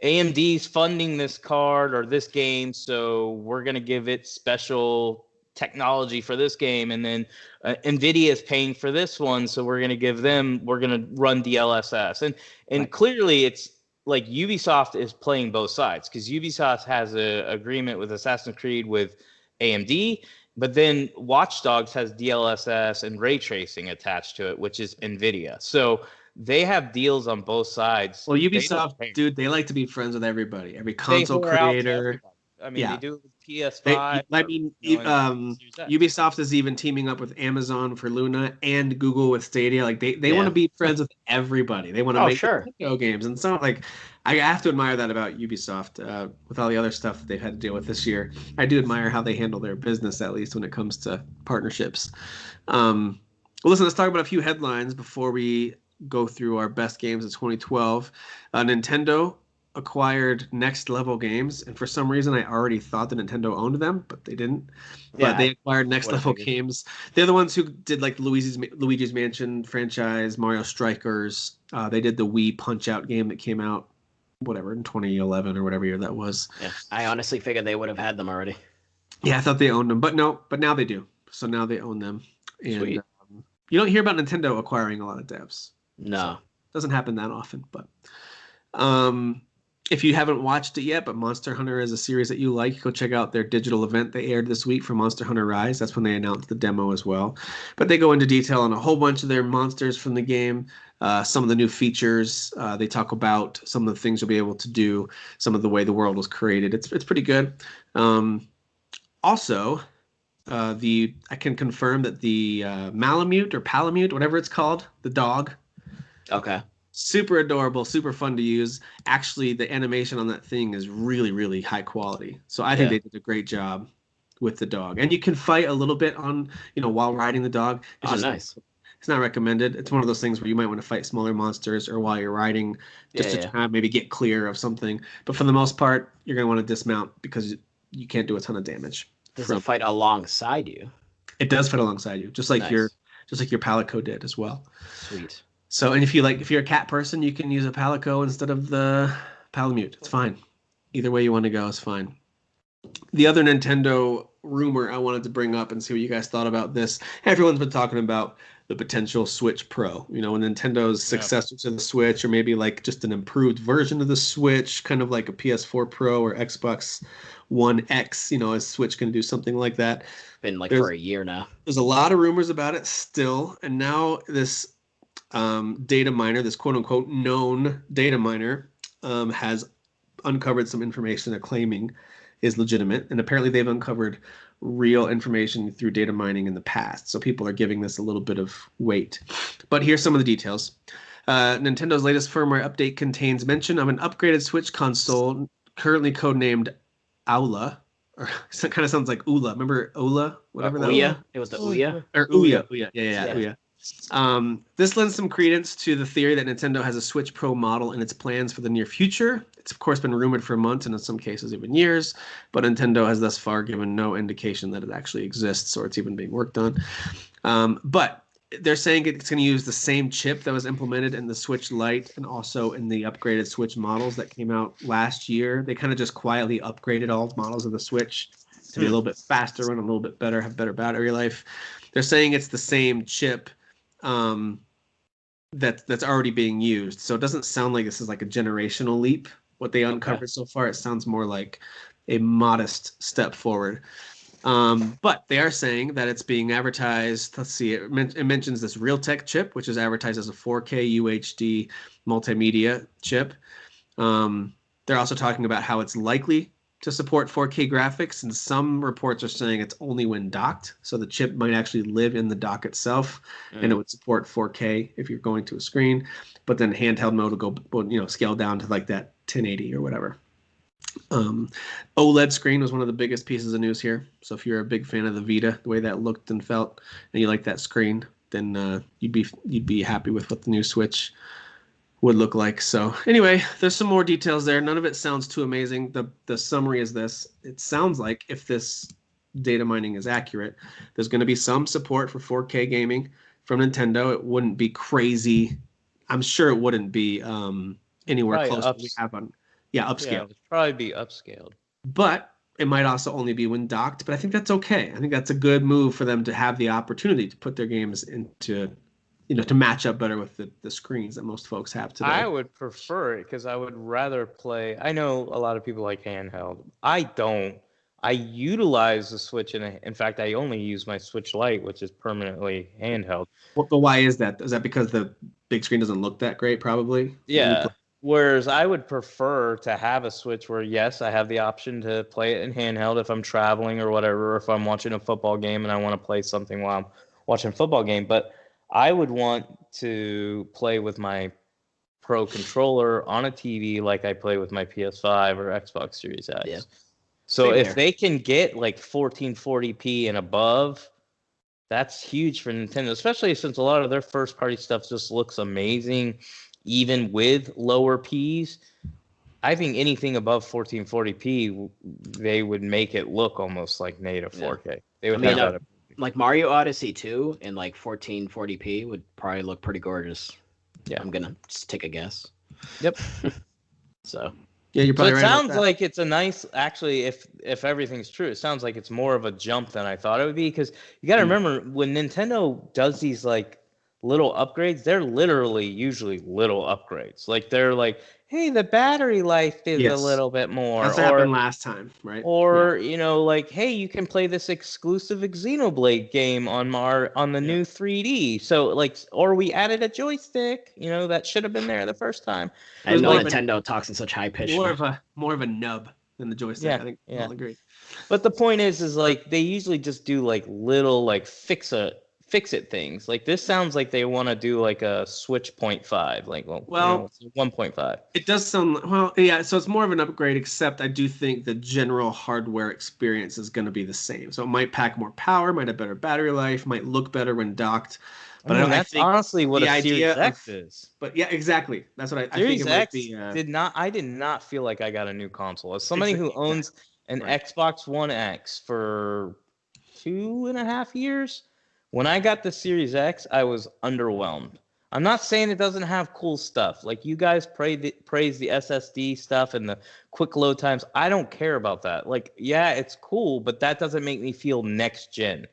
AMD's funding this card or this game, so we're going to give it special technology for this game. And then NVIDIA is paying for this one, so we're going to run DLSS. And clearly it's, like Ubisoft is playing both sides, because Ubisoft has an agreement with Assassin's Creed with AMD, but then Watch Dogs has DLSS and ray tracing attached to it, which is NVIDIA. So they have deals on both sides. Well, They don't Ubisoft, care. dude, they like to be friends with everybody, every They console whore out to creator. everybody. I mean, Yeah. they do it with PS5. I mean, and Series X. Ubisoft is even teaming up with Amazon for Luna and Google with Stadia. Like they Yeah. want to be friends with everybody. They want to Oh, make sure. video games, and so like I have to admire that about Ubisoft. With all the other stuff that they've had to deal with this year, I do admire how they handle their business, at least when it comes to partnerships. Well, listen, let's talk about a few headlines before we go through our best games of 2012. Nintendo acquired Next Level Games, and for some reason I already thought that Nintendo owned them, but they didn't. Yeah, But they acquired Next would've Level figured. Games. They're the ones who did like Luigi's Mansion franchise, Mario Strikers. They did the Wii Punch Out game that came out, whatever, in 2011 or whatever year that was. Yeah, I honestly figured they would have had them already. Yeah, I thought they owned them, but no, but now they do. So now they own them. And Sweet. You don't hear about Nintendo acquiring a lot of devs. No. Doesn't happen that often, but if you haven't watched it yet, but Monster Hunter is a series that you like, go check out their digital event they aired this week for Monster Hunter Rise. That's when they announced the demo as well. But they go into detail on a whole bunch of their monsters from the game, some of the new features. They talk about some of the things you'll be able to do, some of the way the world was created. It's pretty good. Also, I can confirm that the Malamute or Palamute, whatever it's called, the dog, Okay. super adorable, super fun to use. Actually, the animation on that thing is really, really high quality. So I think Yeah. they did a great job with the dog. And you can fight a little bit on, while riding the dog. It's Oh, just, nice. it's not recommended. It's one of those things where you might want to fight smaller monsters or while you're riding, just Yeah, to yeah. try and maybe get clear of something. But for the most part, you're going to want to dismount because you can't do a ton of damage. Does it fight alongside you? It does fit alongside you, just like Nice. your Palico did as well. Sweet. So, and if you're a cat person, you can use a Palico instead of the Palamute. It's fine. Either way you want to go is fine. The other Nintendo rumor I wanted to bring up and see what you guys thought about this. Everyone's been talking about the potential Switch Pro. Nintendo's successor to the Switch, or maybe like just an improved version of the Switch, kind of like a PS4 Pro or Xbox One X. Is Switch going to do something like that? Been like for a year now. There's a lot of rumors about it still, and now this data miner, this quote unquote known data miner, has uncovered some information they're claiming is legitimate, and apparently they've uncovered real information through data mining in the past. So people are giving this a little bit of weight. But here's some of the details. Nintendo's latest firmware update contains mention of an upgraded Switch console, currently codenamed Aula. Or it kind of sounds like Ula. Remember Ula? Whatever that was. Ouya? It was the Ouya? Or Ouya. Yeah. Ouya. This lends some credence to the theory that Nintendo has a Switch Pro model in its plans for the near future. It's of course been rumored for months and in some cases even years, but Nintendo has thus far given no indication that it actually exists or it's even being worked on. But they're saying it's going to use the same chip that was implemented in the Switch Lite and also in the upgraded Switch models that came out last year. They kind of just quietly upgraded all models of the Switch to be a little bit faster, run a little bit better, have better battery life. They're saying it's the same chip that's already being used. So it doesn't sound like this is like a generational leap. What they uncovered so far, it sounds more like a modest step forward. But they are saying that it's being advertised. Let's see, it mentions this Realtek chip, which is advertised as a 4K UHD multimedia chip. They're also talking about how it's likely to support 4K graphics, and some reports are saying it's only when docked. So the chip might actually live in the dock itself, and it would support 4K if you're going to a screen. But then handheld mode will go, scale down to like that 1080 or whatever. OLED screen was one of the biggest pieces of news here. So if you're a big fan of the Vita, the way that looked and felt, and you like that screen, then you'd be happy with what the new Switch would look like. So anyway, there's some more details there. None of it sounds too amazing. The summary is this. It sounds like if this data mining is accurate, there's going to be some support for 4K gaming from Nintendo. It wouldn't be crazy. I'm sure it wouldn't be anywhere Probably close to what we have on. Yeah, upscale. Yeah, it would probably be upscaled. But it might also only be when docked. But I think that's okay. I think that's a good move for them to have the opportunity to put their games into, to match up better with the screens that most folks have today. I would prefer it because I would rather play. I know a lot of people like handheld. I don't. I utilize the Switch, in fact, I only use my Switch Lite, which is permanently handheld. But why is that? Is that because the big screen doesn't look that great, probably? Yeah. Whereas I would prefer to have a Switch where, yes, I have the option to play it in handheld if I'm traveling or whatever, or if I'm watching a football game and I want to play something while I'm watching a football game. But I would want to play with my Pro controller on a TV like I play with my PS5 or Xbox Series X. Yeah. So Same if here. they can get like 1440p and above, that's huge for Nintendo, especially since a lot of their first party stuff just looks amazing, even with lower Ps. I think anything above 1440p, they would make it look almost like native 4K. They would have that. Like Mario Odyssey 2 in like 1440p would probably look pretty gorgeous. Yeah, I'm gonna just take a guess. Yep. So yeah, you're probably so it right. Sounds like it's a nice. Actually, if everything's true, it sounds like it's more of a jump than I thought it would be. Because you got to remember when Nintendo does these like little upgrades, they're literally usually little upgrades. Like they're like, hey, the battery life is a little bit more. That's what happened last time, right? Or like, hey, you can play this exclusive Xenoblade game on the new 3D. So like, or we added a joystick, that should have been there the first time. I know Nintendo talks in such high pitch. More of a nub than the joystick. Yeah, I think I'll agree. But the point is like they usually just do like little like fix it things. Like this sounds like they want to do like a Switch 0.5, like 1.5. It does sound so it's more of an upgrade, except I do think the general hardware experience is going to be the same. So it might pack more power, might have better battery life, might look better when docked. But I think honestly what a Series X is. But yeah, exactly. That's what I Series think it X might be. I did not feel like I got a new console. As somebody who owns an Xbox One X for 2.5 years, when I got the Series X, I was underwhelmed. I'm not saying it doesn't have cool stuff. Like you guys praise the SSD stuff and the quick load times. I don't care about that. Like, yeah, it's cool, but that doesn't make me feel next gen.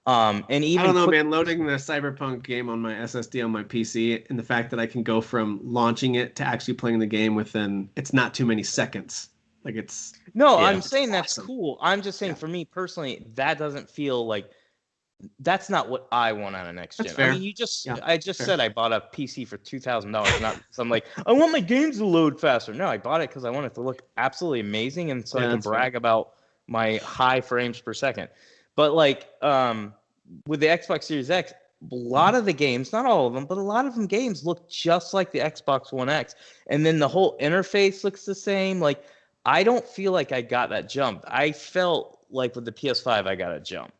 And even I don't know, man. Loading the Cyberpunk game on my SSD on my PC, and the fact that I can go from launching it to actually playing the game within, it's not too many seconds. Like it's I'm saying that's cool. I'm just saying for me personally, that doesn't feel like. That's not what I want on a next gen. Fair. I mean, I just said I bought a PC for $2,000. Not so I'm like, I want my games to load faster. No, I bought it because I want it to look absolutely amazing, and so I can brag about my high frames per second. But like, with the Xbox Series X, a lot of the games, not all of them, but a lot of them games look just like the Xbox One X, and then the whole interface looks the same. Like, I don't feel like I got that jump. I felt like with the PS5, I got a jump.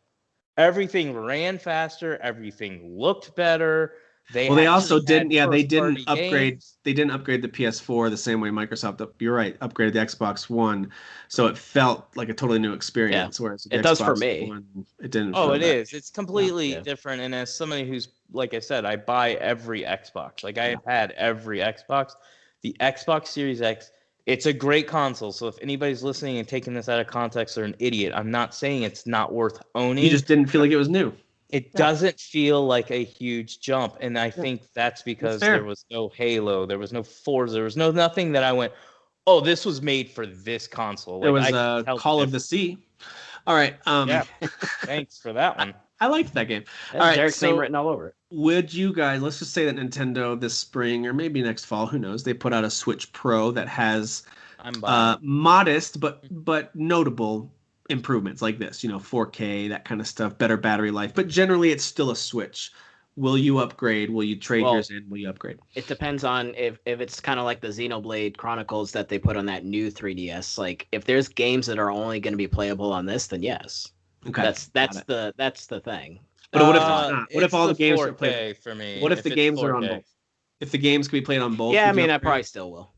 Everything ran faster. Everything looked better. They also didn't. Yeah, they didn't upgrade. Games. They didn't upgrade the PS4 the same way Microsoft. You're right. Upgraded the Xbox One, so it felt like a totally new experience. Yeah. Whereas it does for me. One, it didn't. Oh, it is. It's completely different. And as somebody who's, like I said, I buy every Xbox. Like I have had every Xbox. The Xbox Series X. It's a great console, so if anybody's listening and taking this out of context, they're an idiot. I'm not saying it's not worth owning. You just didn't feel like it was new. It doesn't feel like a huge jump, and I think that's because there was no Halo, there was no Forza, there was nothing that I went, oh, this was made for this console. There was Call of the Sea. All right. Thanks for that one. I liked that game. All right, Derek's name written all over it. Would you guys, let's just say that Nintendo this spring or maybe next fall, who knows, they put out a Switch Pro that has modest but notable improvements like this, 4K, that kind of stuff, better battery life, but generally it's still a Switch. Will you upgrade? Will you trade yours in? Will you upgrade? It depends on if it's kind of like the Xenoblade Chronicles that they put on that new 3DS. Like if there's games that are only going to be playable on this, then yes. Okay. That's the thing. But what if all the games are played for me? What if the games are on both? If the games can be played on both? Yeah, I mean, I probably still will.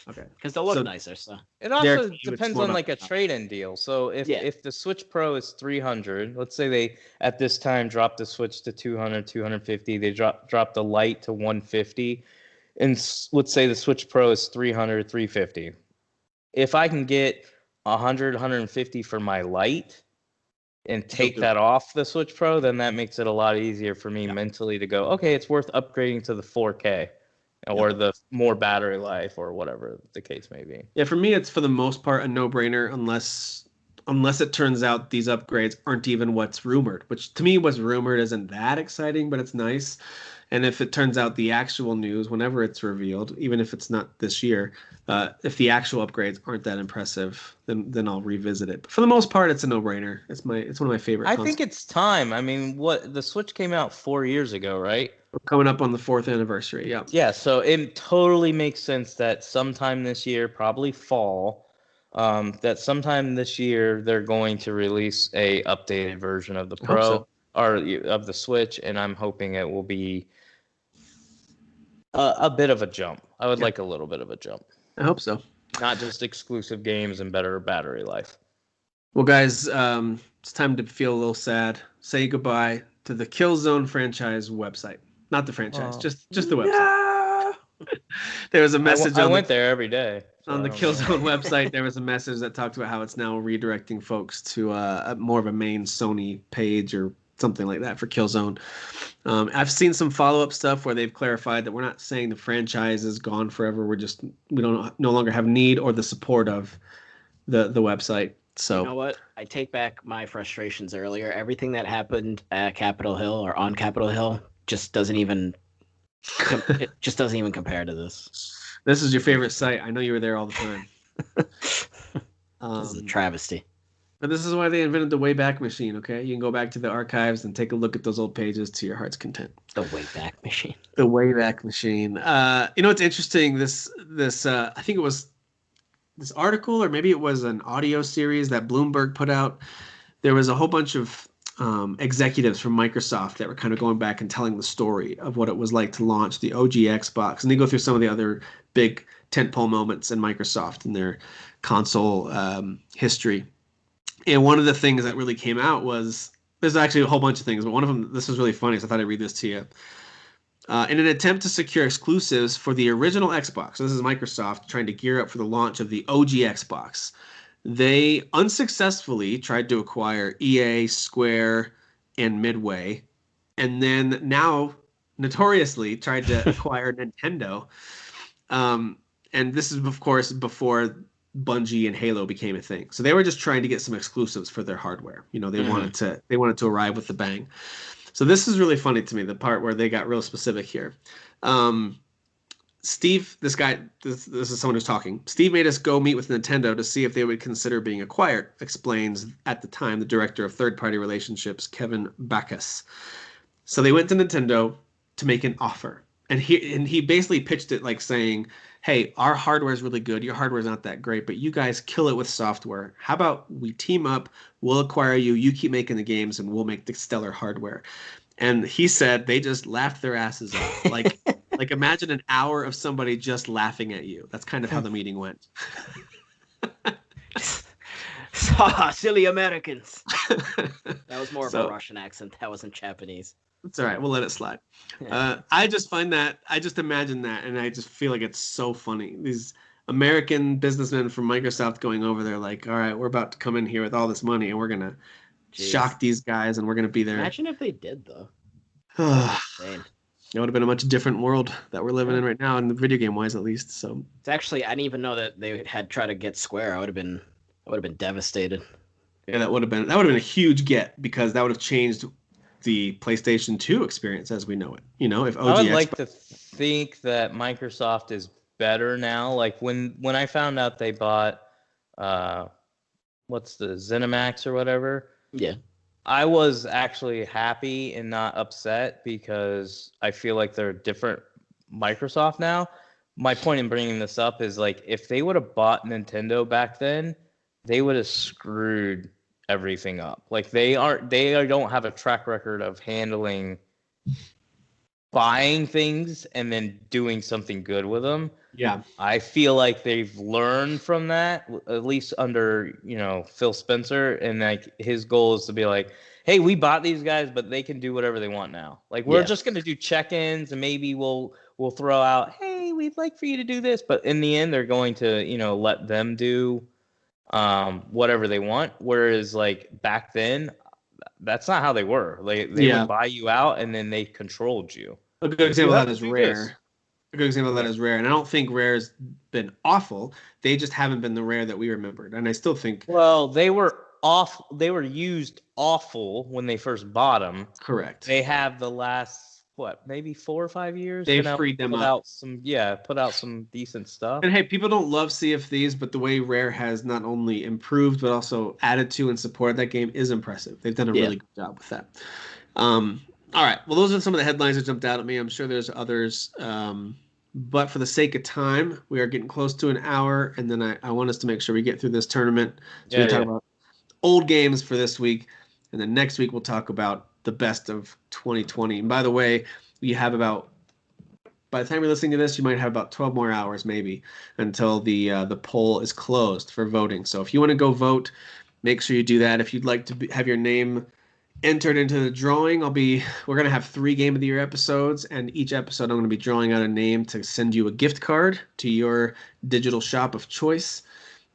Okay. Because they'll look nicer. So it also depends on like a trade-in deal. So if the Switch Pro is $300, let's say they at this time dropped the Switch to $200, $250, they dropped the Lite to $150, and let's say the Switch Pro is $300, $350. If I can get $100, $150 for my Lite and take that off the Switch Pro, then that makes it a lot easier for me mentally to go, okay, it's worth upgrading to the 4K or the more battery life or whatever the case may be. Yeah, for me, it's for the most part a no-brainer unless unless it turns out these upgrades aren't even what's rumored, which to me what's rumored isn't that exciting, but it's nice. And if it turns out the actual news, whenever it's revealed, even if it's not this year, if the actual upgrades aren't that impressive, then I'll revisit it. But for the most part, it's a no-brainer. It's one of my favorite I consoles. think it's time. I mean, the Switch came out 4 years ago, right? We're coming up on the 4th anniversary. Yeah. Yeah, so it totally makes sense that sometime this year, probably fall, that sometime this year they're going to release a updated version of the I hope Pro so. or of the Switch, and I'm hoping it will be a bit of a jump. I would like a little bit of a jump, I hope so. not just exclusive games and better battery life. Well, guys, it's time to feel a little sad. Say goodbye to the Killzone franchise website. Not the franchise, just the website. There was a message I went there every day. So on the I don't know. Killzone website. There was a message that talked about how it's now redirecting folks to more of a main Sony page or something like that for Killzone. I've seen some follow-up stuff where they've clarified that we're not saying the franchise is gone forever. We don't no longer have need or the support of the website. So You know what? I take back my frustrations earlier. Everything that happened at Capitol Hill or on Capitol Hill just doesn't even it just doesn't even compare to this. this is your favorite site. I know you were there all the time. This is a travesty. But this is why they invented the Wayback Machine, okay? You can go back to the archives and take a look at those old pages to your heart's content. The Wayback Machine. The Wayback Machine. You know what's interesting? This I think it was this article, or maybe it was an audio series that Bloomberg put out. There was a whole bunch of executives from Microsoft that were kind of going back and telling the story of what it was like to launch the OG Xbox. And they go through some of the other big tentpole moments in Microsoft in their console history. And one of the things that really came out was, there's actually a whole bunch of things, but one of them, this was really funny, so I thought I'd read this to you. In an attempt to secure exclusives for the original Xbox, so this is Microsoft trying to gear up for the launch of the OG Xbox, they unsuccessfully tried to acquire EA, Square, and Midway, and then now notoriously tried to acquire Nintendo. And this is, of course, before Bungie and Halo became a thing. So they were just trying to get some exclusives for their hardware. You know, they wanted to arrive with the bang. So this is really funny to me, the part where they got real specific here. Steve, this is someone who's talking. Steve made us go meet with Nintendo to see if they would consider being acquired, explains at the time the director of third-party relationships, Kevin Backus. So they went to Nintendo to make an offer. And he basically pitched it like saying, hey, our hardware is really good. Your hardware is not that great, but you guys kill it with software. How about we team up? We'll acquire you. You keep making the games, and we'll make the stellar hardware. And he said they just laughed their asses off. Like imagine an hour of somebody just laughing at you. That's kind of how the meeting went. Silly Americans. That was more of a Russian accent. That wasn't Japanese. It's all right. We'll let it slide. I just imagine that, and I just feel like it's so funny. These American businessmen from Microsoft going over there like, all right, we're about to come in here with all this money, and we're going to shock these guys, and we're going to be there. Imagine if they did, though. Insane. It would have been a much different world that we're living in right now, in the video game wise, at least. So it's actually, I didn't even know that they had tried to get Square. I would have been devastated. Yeah, that would have been a huge get, because that would have changed the PlayStation 2 experience as we know it. You know, if OG I would like to think that Microsoft is better now. Like when I found out they bought what's the ZeniMax or whatever. Yeah. I was actually happy and not upset, because I feel like they're a different Microsoft now. My point in bringing this up is, like, if they would have bought Nintendo back then, they would have screwed everything up. Like, they don't have a track record of handling buying things and then doing something good with them. Yeah. I feel like they've learned from that, at least under, Phil Spencer, and like his goal is to be like, hey, we bought these guys, but they can do whatever they want now. Like, we're just going to do check-ins, and maybe we'll throw out, hey, we'd like for you to do this, but in the end they're going to, let them do whatever they want. Whereas, like, back then, that's not how they were. They would buy you out, and then they controlled you. A good example of that is Rare. A good example of that is Rare. And I don't think Rare's been awful. They just haven't been the Rare that we remembered. And I still think... Well, they were off. They were used awful when they first bought them. Correct. They have the last maybe 4 or 5 years. They've freed them put up. Put out some decent stuff. And hey, people don't love CFDs, but the way Rare has not only improved but also added to and supported that game is impressive. They've done a really good job with that. All right. Well, those are some of the headlines that jumped out at me. I'm sure there's others. But for the sake of time, we are getting close to an hour, and then I want us to make sure we get through this tournament. So we talk about old games for this week, and then next week we'll talk about the best of 2020. And by the way, by the time you're listening to this, you might have about 12 more hours maybe until the poll is closed for voting. So if you want to go vote, make sure you do that. If you'd like to have your name entered into the drawing, we're going to have 3 Game of the Year episodes, and each episode I'm going to be drawing out a name to send you a gift card to your digital shop of choice.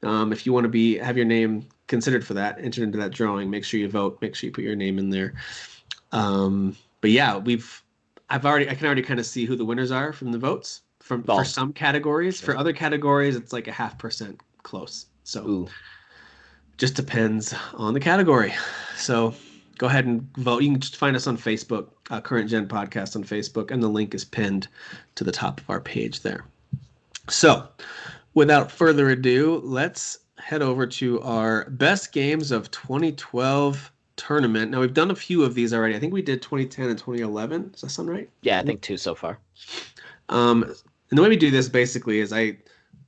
If you want to have your name considered for that, entered into that drawing, make sure you vote, make sure you put your name in there. But yeah, I can already kind of see who the winners are from the votes for some categories. For other categories, it's like a 0.5% close. So just depends on the category. So go ahead and vote. You can just find us on Facebook, Current Gen Podcast on Facebook, and the link is pinned to the top of our page there. So without further ado, let's head over to our best games of 2012 tournament. Now, we've done a few of these already. I think we did 2010 and 2011. Does that sound right? Yeah, I think 2 so far. And the way we do this basically is I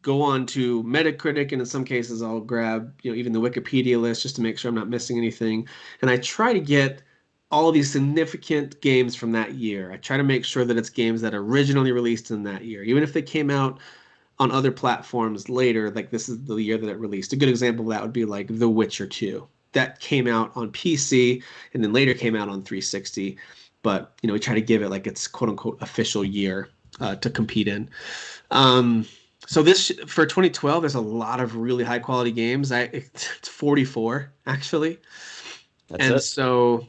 go on to Metacritic, and in some cases I'll grab even the Wikipedia list just to make sure I'm not missing anything. And I try to get all of these significant games from that year. I try to make sure that it's games that originally released in that year, even if they came out on other platforms later. Like this is the year that it released. A good example of that would be like The Witcher 2. That came out on PC and then later came out on 360. But, we try to give it like its quote unquote official year to compete in. So this for 2012, there's a lot of really high quality games. It's 44 actually. So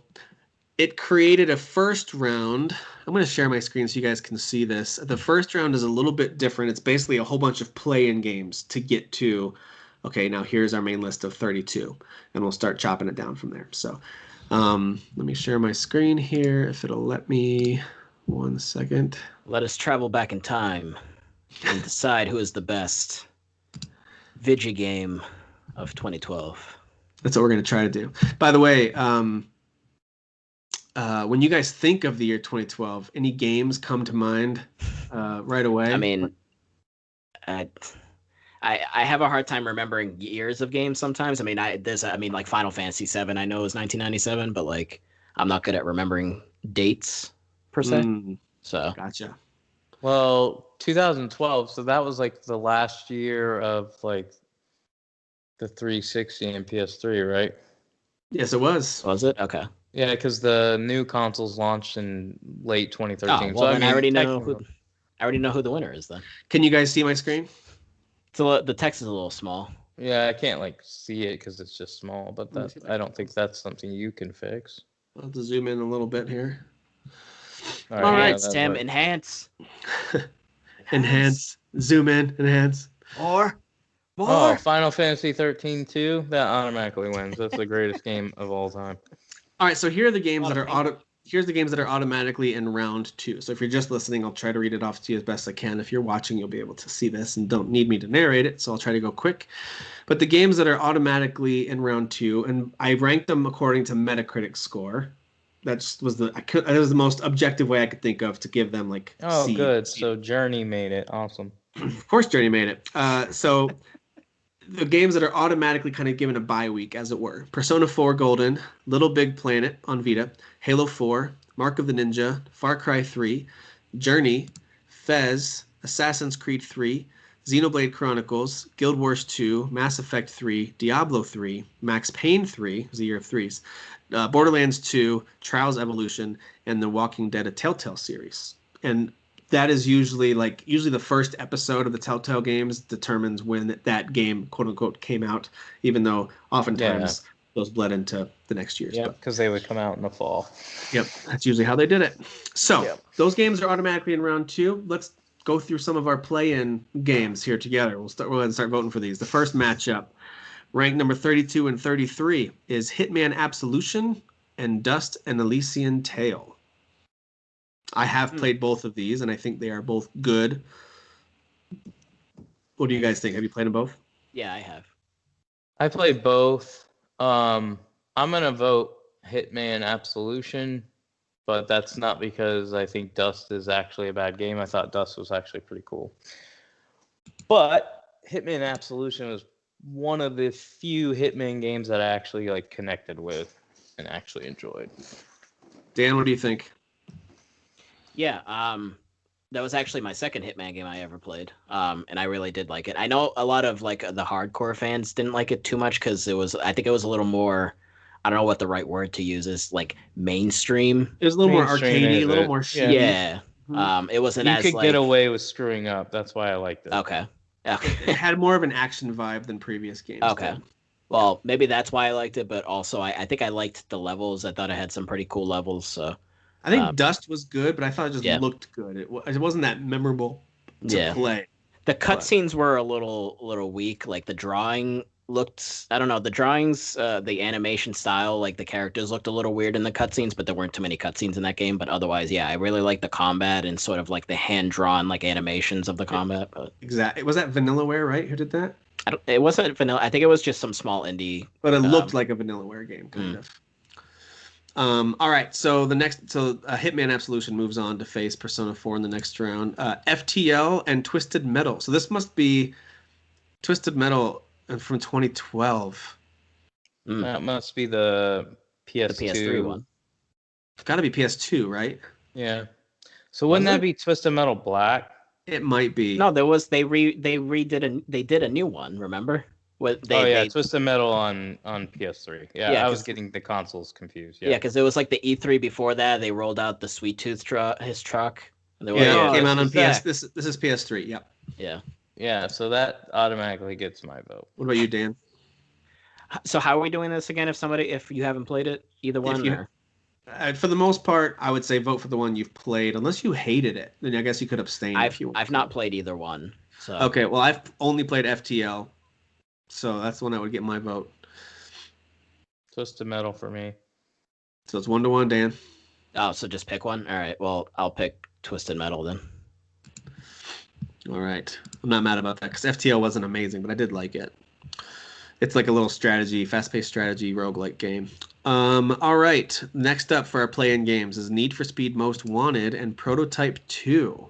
it created a first round. I'm going to share my screen so you guys can see this. The first round is a little bit different. It's basically a whole bunch of play-in games to get to, okay, now here's our main list of 32, and we'll start chopping it down from there. So let me share my screen here, if it'll let me. 1 second. Let us travel back in time and decide who is the best Vigi game of 2012. That's what we're going to try to do. By the way, when you guys think of the year 2012, any games come to mind right away? I mean, I have a hard time remembering years of games sometimes. I mean, like Final Fantasy VII, I know is 1997, but like I'm not good at remembering dates per se. So gotcha. Well, 2012, so that was like the last year of like the 360 and PS3, right? Yes, it was. Was it? Okay. Yeah, because the new consoles launched in late 2013. Oh, well, then I already know who the winner is then. Can you guys see my screen? So the text is a little small. Yeah, I can't like see it because it's just small, but I don't think that's something you can fix. I'll have to zoom in a little bit here. All right, Tim, enhance. Enhance. Zoom in. Enhance. More. Oh, Final Fantasy 13 2? That automatically wins. That's the greatest game of all time. All right, so here are the games that are here's the games that are automatically in round 2. So if you're just listening, I'll try to read it off to you as best I can. If you're watching, you'll be able to see this and don't need me to narrate it, so I'll try to go quick. But the games that are automatically in round 2, and I ranked them according to Metacritic score. That was the most objective way I could think of to give them like. Oh, good. So Journey made it. Awesome. Of course, Journey made it. So the games that are automatically kind of given a bye week, as it were: Persona 4 Golden, Little Big Planet on Vita, Halo 4, Mark of the Ninja, Far Cry 3, Journey, Fez, Assassin's Creed 3, Xenoblade Chronicles, Guild Wars 2, Mass Effect 3, Diablo 3, Max Payne 3, was the year of threes, Borderlands 2, Trials Evolution, and the Walking Dead: A Telltale series. And that is usually the first episode of the Telltale games determines when that game, quote unquote, came out, even though oftentimes those bled into the next year's. Yeah, because they would come out in the fall. Yep, that's usually how they did it. So those games are automatically in round 2. Let's go through some of our play-in games here together. We'll go ahead and start voting for these. The first matchup Ranked number 32 and 33 is Hitman Absolution and Dust and Elysian Tale. I have played both of these, and I think they are both good. What do you guys think? Have you played them both? Yeah, I have. I played both. I'm gonna vote Hitman Absolution, but that's not because I think Dust is actually a bad game. I thought Dust was actually pretty cool. But Hitman Absolution was one of the few Hitman games that I actually like connected with and actually enjoyed. Dan, what do you think? Yeah, that was actually my second Hitman game I ever played, and I really did like it. I know a lot of like the hardcore fans didn't like it too much because I think it was a little more, I don't know what the right word to use is, like mainstream. It was a little more Mainstream, arcadey, is a little it? more Yeah. shitty. Yeah, it wasn't You as could like get away with screwing up. That's why I liked it. okay. It Okay. had more of an action vibe than previous games. Okay. did. Well, maybe that's why I liked it, but also I think I liked the levels. I thought it had some pretty cool levels. So I think Dust was good, but I thought it just yeah. looked good. It wasn't that memorable to yeah, play. the cutscenes were a little weak. Like the drawing looked, I don't know, the drawings, the animation style, like the characters looked a little weird in the cutscenes, but there weren't too many cutscenes in that game. But otherwise, yeah, I really liked the combat and sort of like the hand drawn like animations of the combat. But Exactly. Was that Vanillaware, right? Who did that? it wasn't vanilla. I think it was just some small indie. But it looked like a Vanillaware game, kind of. All right, so Hitman Absolution moves on to face Persona 4 in the next round. FTL and Twisted Metal. So this must be Twisted Metal from 2012. That must be the PS2. The PS3 one. It's got to be PS2, right? Yeah. So wouldn't that be Twisted Metal Black? It might be. No, they did a new one. Remember? Twisted Metal on PS3. Yeah, I was 'cause- getting the consoles confused. Yeah, because it was like the E3 before that. They rolled out the Sweet Tooth his truck. And they were Yeah, like, it came out on is that- PS. This is PS3. Yep. yeah. Yeah, so that automatically gets my vote. What about you, Dan? So how are we doing this again? If you haven't played it, either one. you- For the most part, I would say vote for the one you've played, unless you hated it. Then I guess you could abstain. I've not played either one. So Okay, well, I've only played FTL, so that's the one that would get my vote. Twisted Metal for me. So it's 1-1, Dan. Oh, so just pick one. All right. Well, I'll pick Twisted Metal then. All right. I'm not mad about that because FTL wasn't amazing, but I did like it. It's like a little fast-paced strategy roguelike game. All right. Next up for our play-in games is Need for Speed Most Wanted and Prototype 2.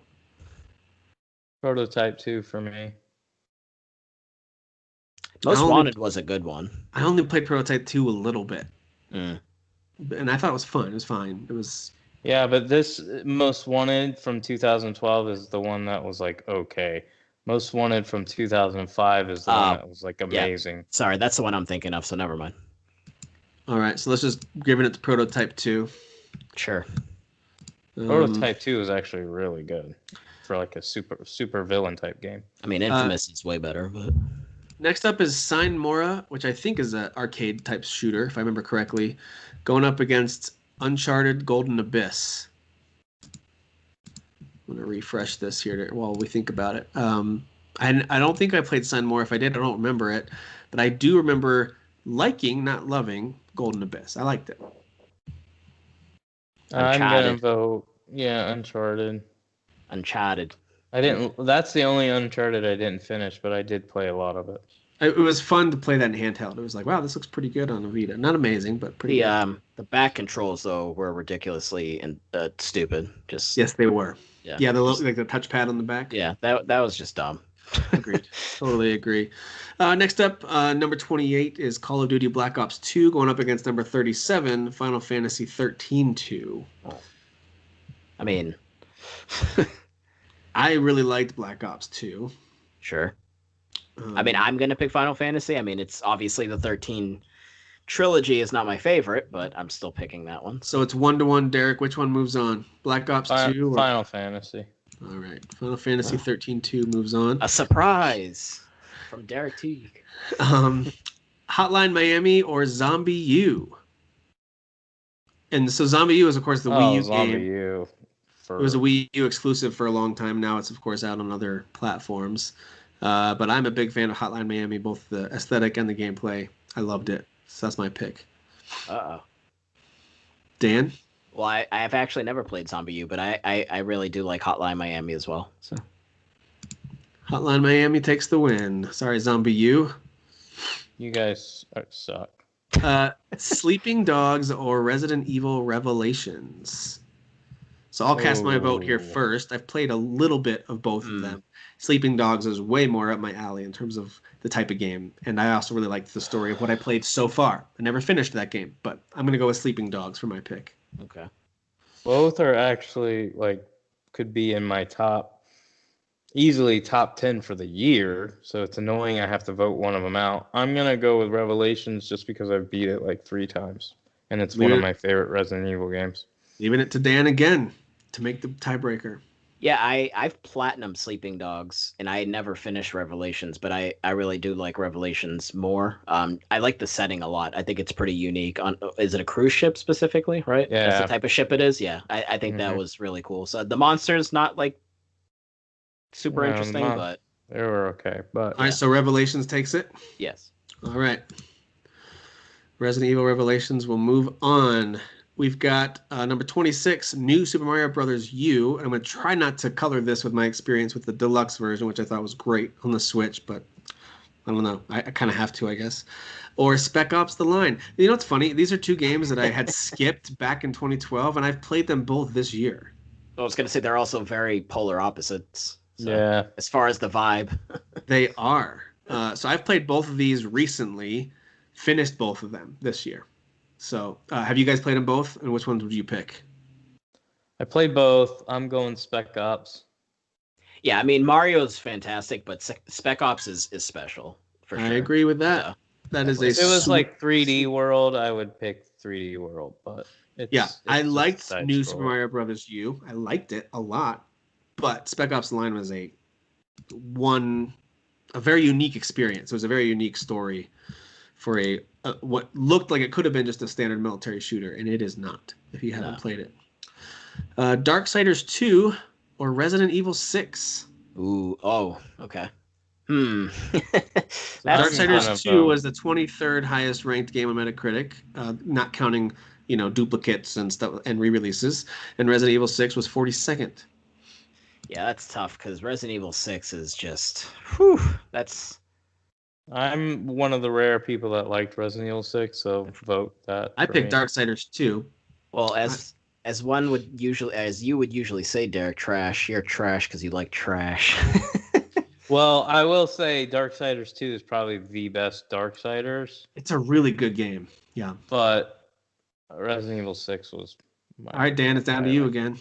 Prototype 2 for me. Most Wanted was a good one. I only played Prototype 2 a little bit. Mm. And I thought it was fun. It was fine. It was... Yeah, but this Most Wanted from 2012 is the one that was like okay. Most Wanted from 2005 is the one that was like amazing. Yeah. Sorry, that's the one I'm thinking of, so never mind. All right, so let's just give it to Prototype 2. Sure. Prototype 2 is actually really good for like a super villain type game. I mean, Infamous is way better, but... Next up is Sign Mora, which I think is an arcade type shooter, if I remember correctly, going up against Uncharted Golden Abyss. I'm going to refresh this here while we think about it. I don't think I played Sign Mora. If I did, I don't remember it. But I do remember liking, not loving, Golden Abyss. I liked it. I'm going to vote, Uncharted. Uncharted. That's the only Uncharted I didn't finish, but I did play a lot of it. It was fun to play that in handheld. It was like, wow, this looks pretty good on the Vita. Not amazing, but pretty good. The back controls though were ridiculously stupid. Yes, they were. Yeah, like the touchpad on the back. Yeah, that was just dumb. Agreed. Totally agree. Next up, number 28 is Call of Duty Black Ops 2 going up against number 37, Final Fantasy 13-2. I mean, I really liked Black Ops 2. Sure. I mean, I'm going to pick Final Fantasy. I mean, it's obviously the 13 trilogy is not my favorite, but I'm still picking that one. So it's 1-1, Derek. Which one moves on? Black Ops 2? Final Fantasy. All right. Final Fantasy 13-2 moves on. A surprise from Derek Teague. Hotline Miami or Zombie U? And so Zombie U is, of course, the Wii U Zombie game. U. It was a Wii U exclusive for a long time. Now it's, of course, out on other platforms. But I'm a big fan of Hotline Miami, both the aesthetic and the gameplay. I loved it. So that's my pick. Uh-oh. Dan? Well, I have actually never played Zombie U, but I really do like Hotline Miami as well. So Hotline Miami takes the win. Sorry, Zombie U. You guys suck. Sleeping Dogs or Resident Evil Revelations. So I'll cast my vote here first. I've played a little bit of both of them. Sleeping Dogs is way more up my alley in terms of the type of game, and I also really liked the story of what I played so far. I never finished that game, but I'm going to go with Sleeping Dogs for my pick. okay. Both are actually could be in my easily top 10 for the year. So it's annoying I have to vote one of them out. I'm going to go with Revelations just because I've beat it like 3 times. And it's one of my favorite Resident Evil games. Leaving it to Dan again to make the tiebreaker. Yeah, I've platinum Sleeping Dogs, and I never finished Revelations, but I really do like Revelations more. I like the setting a lot. I think it's pretty unique. Is it a cruise ship specifically, right? Yeah. That's the type of ship it is? Yeah, I think that was really cool. So the monster's not like super interesting, but they were okay. But all right, so Revelations takes it? yes. All right. Resident Evil Revelations will move on. We've got number 26, New Super Mario Bros. U. I'm going to try not to color this with my experience with the deluxe version, which I thought was great on the Switch, but I don't know. I kind of have to, I guess. Or Spec Ops The Line. You know what's funny? These are 2 games that I had skipped back in 2012, and I've played them both this year. I was going to say they're also very polar opposites. So, yeah. As far as the vibe. They are. So I've played both of these recently, finished both of them this year. So, have you guys played them both, and which ones would you pick? I played both. I'm going Spec Ops. Yeah, I mean, Mario's fantastic, but Spec Ops is special, for sure. I agree with that. So, that is if it was like 3D World, I would pick 3D World, but it's I liked New scroll. Super Mario Bros. U. I liked it a lot, but Spec Ops: The Line was a very unique experience. It was a very unique story for what looked like it could have been just a standard military shooter, and it is not if you haven't played it. Darksiders 2 or Resident Evil 6? Ooh, oh, okay. Darksiders 2 was the 23rd highest ranked game on Metacritic, not counting duplicates and stuff and re-releases, and Resident Evil 6 was 42nd. Yeah, that's tough because Resident Evil 6 is just that's. I'm one of the rare people that liked Resident Evil 6, so vote that. I picked Darksiders 2. Well, as you would usually say, Derek, trash. You're trash because you like trash. Well, I will say Darksiders 2 is probably the best Darksiders. It's a really good game. Yeah. But Resident Evil 6 was all right, Dan, it's down to you again.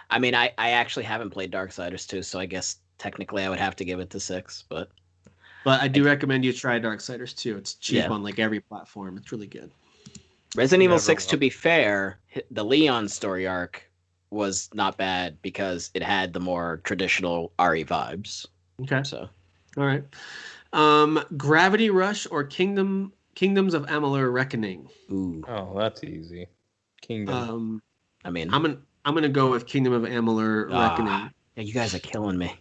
I mean, I actually haven't played Darksiders 2, so I guess technically I would have to give it to 6, but I do recommend you try Darksiders 2. It's cheap on like every platform. It's really good. Resident Evil 6, to be fair, the Leon story arc was not bad because it had the more traditional RE vibes. Okay. So, all right. Gravity Rush or Kingdoms of Amalur Reckoning? Ooh. Oh, that's easy. Kingdom. I mean, I'm gonna go with Kingdom of Amalur Reckoning. Yeah, you guys are killing me.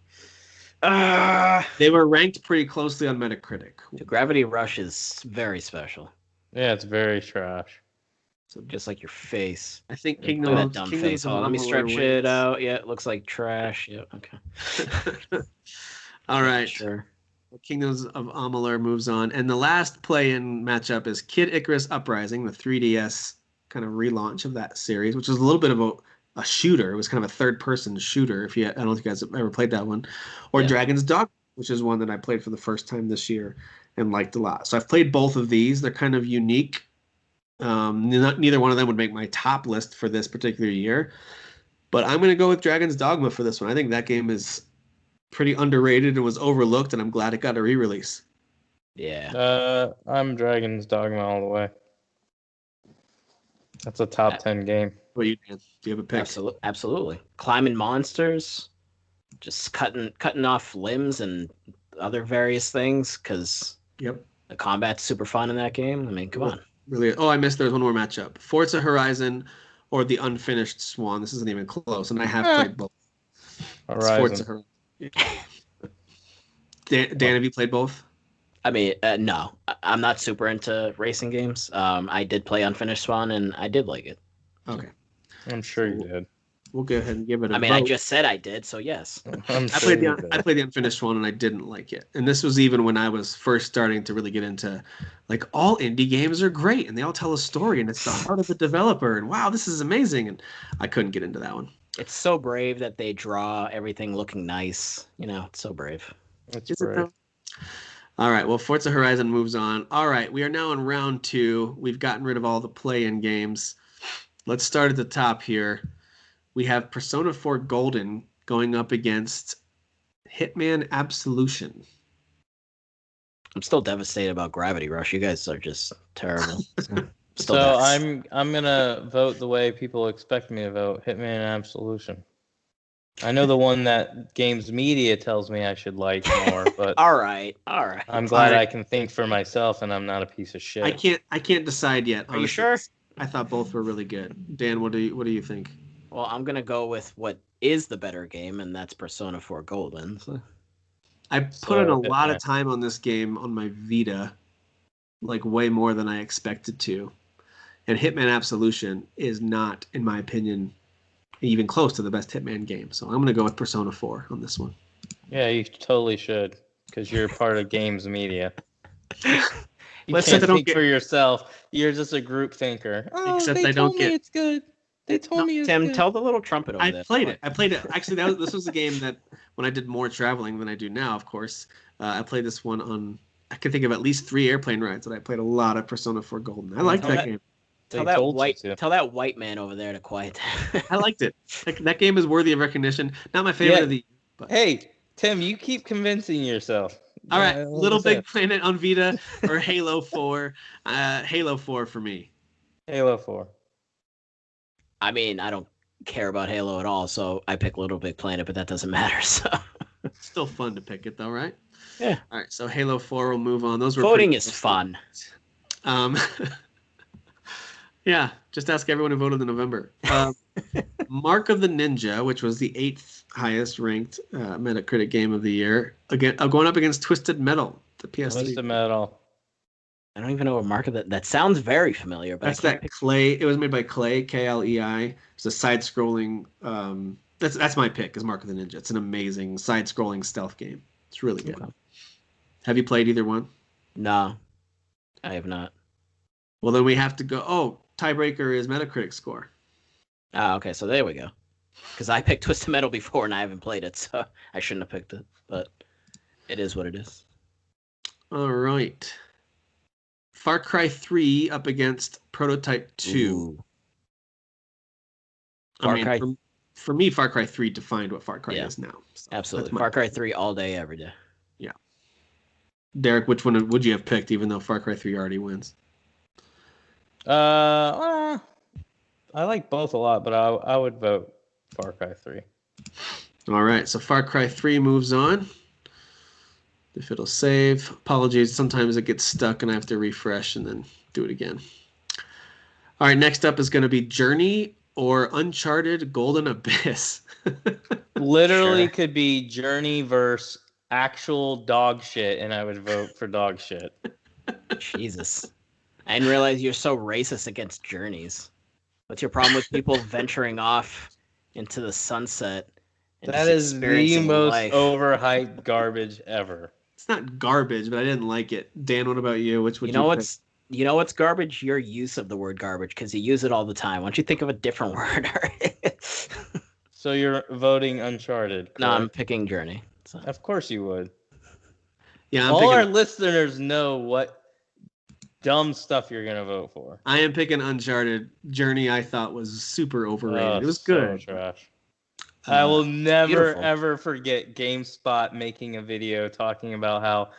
They were ranked pretty closely on Metacritic. The Gravity Rush is very special. Yeah, it's very trash. So just like your face. I think Look at that dumb face. Hold on, let me stretch it out. Yeah, it looks like trash. Yeah, okay. All right. Sure. Kingdoms of Amalur moves on. And the last play-in matchup is Kid Icarus Uprising, the 3DS kind of relaunch of that series, which was a little bit of a shooter. It was kind of a third-person shooter. I don't know if you guys have ever played that one. Or Dragon's Dogma, which is one that I played for the first time this year and liked a lot. So I've played both of these. They're kind of unique. Neither one of them would make my top list for this particular year. But I'm going to go with Dragon's Dogma for this one. I think that game is pretty underrated and was overlooked, and I'm glad it got a re-release. Yeah. I'm Dragon's Dogma all the way. That's a top 10 game. What do you have a pick? Absolutely. Climbing monsters, just cutting off limbs and other various things because the combat's super fun in that game. I mean, come on. Really? Oh, I missed. There's one more matchup: Forza Horizon or the Unfinished Swan. This isn't even close, and I have played both. Horizon. Forza Horizon. Dan, have you played both? I mean, no, I'm not super into racing games. I did play Unfinished Swan, and I did like it. Okay. I'm sure you did. We'll go ahead and give it a I mean, vote. I just said I did, so yes. I'm I sure played you the did. I played the Unfinished One and I didn't like it. And this was even when I was first starting to really get into like all indie games are great and they all tell a story and it's the heart of the developer and wow, this is amazing. And I couldn't get into that one. It's so brave that they draw everything looking nice. You know, it's so brave. It's Is it brave. though? All right. Well, Forza Horizon moves on. All right. We are now in round 2. We've gotten rid of all the play-in games. Let's start at the top here. We have Persona 4 Golden going up against Hitman Absolution. I'm still devastated about Gravity Rush. You guys are just terrible. Still So devastated. I'm gonna vote the way people expect me to vote. Hitman Absolution. I know the one that Games Media tells me I should like more, but All right. I'm glad All right. I can think for myself and I'm not a piece of shit. I can't decide yet. Are you honestly. sure? I thought both were really good. Dan, what do you think? Well, I'm gonna go with what is the better game, and that's Persona 4 Golden. So. I put in a lot Hitman. of time on this game on my Vita, like way more than I expected to. And Hitman Absolution is not, in my opinion, even close to the best Hitman game. So I'm going to go with Persona 4 on this one. Yeah, you totally should, because you're part of Games Media. You Let's can't say I don't think get- for yourself. You're just a group thinker. Oh, Except they I told don't me get- it's good. They told me it's Tim, good. tell the little trumpet over I there. played it. Actually, this was a game that when I did more traveling than I do now, of course, I played this one on. I can think of at least 3 airplane rides that I played a lot of Persona 4 Golden. I liked that game. Tell They that told you white to. tell that white man over there to quiet down. I liked it. That game is worthy of recognition. Not my favorite Yeah. of the. Hey, Tim, you keep convincing yourself. All right, Yeah, Little what's that? Big Planet on Vita or Halo 4. Halo 4 for me. Halo 4. I mean, I don't care about Halo at all, so I pick Little Big Planet, but that doesn't matter. So It's still fun to pick it though, right? Yeah. All right, so Halo 4 will move on. Those were voting pretty is close. fun. Yeah, just ask everyone who voted in November. Mark of the Ninja, which was the 8th highest ranked Metacritic game of the year, again going up against Twisted Metal, the PS3. Twisted Metal. I don't even know what mark of that sounds very familiar, but That's I can't that Clay. It was made by Clay, Klei. It's a side-scrolling. That's my pick. Is Mark of the Ninja. It's an amazing side-scrolling stealth game. It's really good. Okay. Have you played either one? No, I have not. Well, then we have to go. Oh, tiebreaker is Metacritic score. Oh, okay, so there we go. Because I picked Twisted Metal before and I haven't played it, so I shouldn't have picked it. But it is what it is. All right. Far Cry 3 up against Prototype 2. Ooh. I mean, Far Cry- for me, Far Cry 3 defined what Far Cry Yeah. is now. So Absolutely. that's my- Far Cry 3 all day, every day. Derek, which one would you have picked, even though Far Cry 3 already wins? I like both a lot, but I would vote Far Cry 3. All right, so Far Cry 3 moves on. If it'll save. Apologies, sometimes it gets stuck and I have to refresh and then do it again. All right, next up is going to be Journey or Uncharted Golden Abyss. Literally Sure. could be Journey versus actual dog shit, and I would vote for dog shit. Jesus. I didn't realize you're so racist against journeys. What's your problem with people venturing off into the sunset? And That just is the experiencing most life? overhyped garbage ever. It's not garbage, but I didn't like it. Dan, what about you? Which would You know pick? what's garbage? Your use of the word garbage, because you use it all the time. Why don't you think of a different word? So you're voting Uncharted. No, I'm correct? picking Journey. So. Of course you would. Yeah, I'm All picking, our listeners know what dumb stuff you're gonna vote for. I am picking Uncharted. Journey, I thought was super overrated. Oh, it was so good. trash. I will never beautiful. ever forget GameSpot making a video talking about how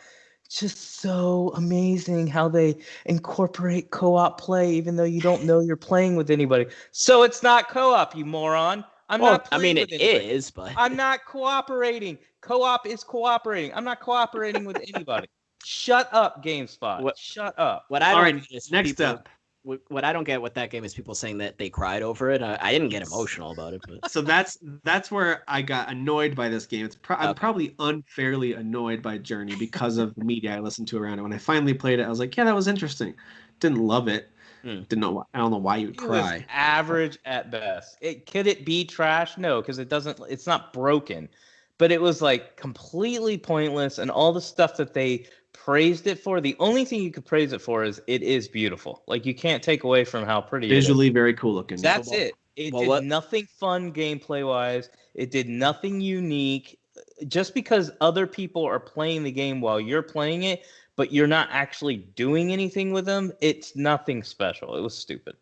it's just so amazing how they incorporate co-op play even though you don't know you're playing with anybody. So it's not co-op, you moron. I'm Well, not I playing mean, with it anybody. is, but I'm not cooperating. Co-op is cooperating. I'm not cooperating with anybody. Shut up, GameSpot. What- Shut up. what I All don't right, get is next people, up. what I don't get with that game is people saying that they cried over it. I didn't get emotional about it, but So that's where I got annoyed by this game. I'm Okay. probably unfairly annoyed by Journey because of the media I listened to around it. When I finally played it, I was like, yeah, that was interesting. Didn't love it. Didn't know. I don't know why you would It was cry. average at best. Could it be trash? No, because it doesn't. It's not broken, but it was like completely pointless. And all the stuff that they praised it for, the only thing you could praise it for is it is beautiful. Like you can't take away from how pretty it is. Visually very cool looking. That's it. It well, did what- nothing fun gameplay wise. It did nothing unique. Just because other people are playing the game while you're playing it, but you're not actually doing anything with them, it's nothing special. It was stupid.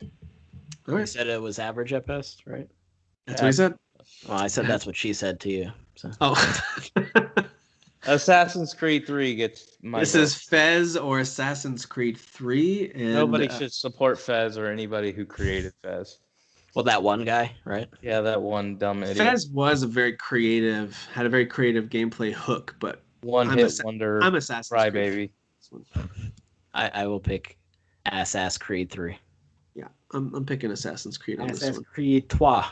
All you right. said it was average at best, right? That's what he said. Well, I said that's what she said to you. So. Oh. Assassin's Creed 3 gets my This vote. is Fez or Assassin's Creed 3. And, Nobody should support Fez or anybody who created Fez. Well, that one guy, right? Yeah, that one dumb idiot. Fez was had a very creative gameplay hook, but One I'm hit Assa- wonder I'm Assassin's Creed. crybaby. I will pick Assassin's Creed 3. Yeah, I'm picking Assassin's Creed on this Assassin's one. Creed 3.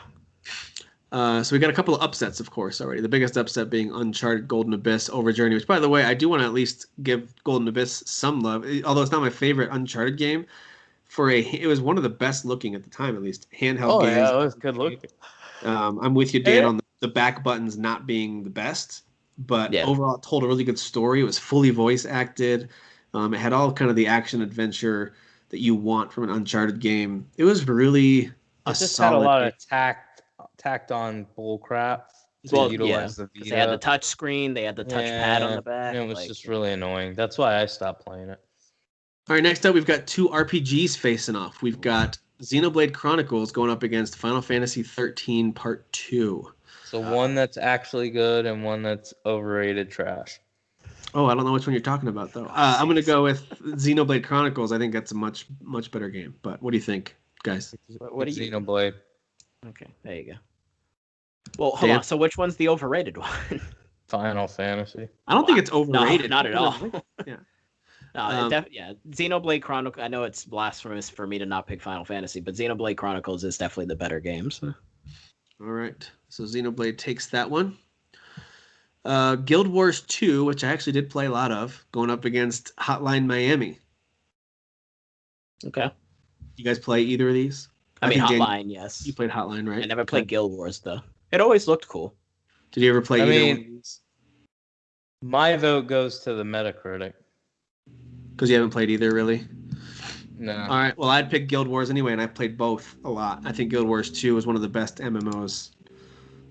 So we got a couple of upsets, of course, already. The biggest upset being Uncharted Golden Abyss over Journey, which, by the way, I do want to at least give Golden Abyss some love, although it's not my favorite Uncharted game. It was one of the best looking at the time, at least, handheld games. Yeah, it was good looking. I'm with you, Dan, on the back buttons not being the best, but overall it told a really good story. It was fully voice acted. It had all kind of the action adventure that you want from an Uncharted game. It was really It just had a lot of tacked on bull crap. Well, utilize the they had the touch screen, they had the touch pad on the back. It was just really annoying. That's why I stopped playing it. All right, next up, we've got two RPGs facing off. We've got Xenoblade Chronicles going up against Final Fantasy 13 Part 2. So one that's actually good and one that's overrated trash. Oh, I don't know which one you're talking about, though. I'm going to go with Xenoblade Chronicles. I think that's a much, much better game. But what do you think, guys? What do you? Xenoblade. Okay, there you go. Well, hold on. So which one's the overrated one? Final Fantasy. I don't think it's overrated. No, not at all. Yeah. Xenoblade Chronicles. I know it's blasphemous for me to not pick Final Fantasy, but Xenoblade Chronicles is definitely the better game. So. All right. So Xenoblade takes that one. Guild Wars 2, which I actually did play a lot of, going up against Hotline Miami. Okay. You guys play either of these? I mean, Hotline, yes. You played Hotline, right? I never played Guild Wars, though. It always looked cool. Did you ever play either one of these? My vote goes to the Metacritic. Because you haven't played either, really? No. All right. Well, I'd pick Guild Wars anyway, and I played both a lot. I think Guild Wars 2 was one of the best MMOs.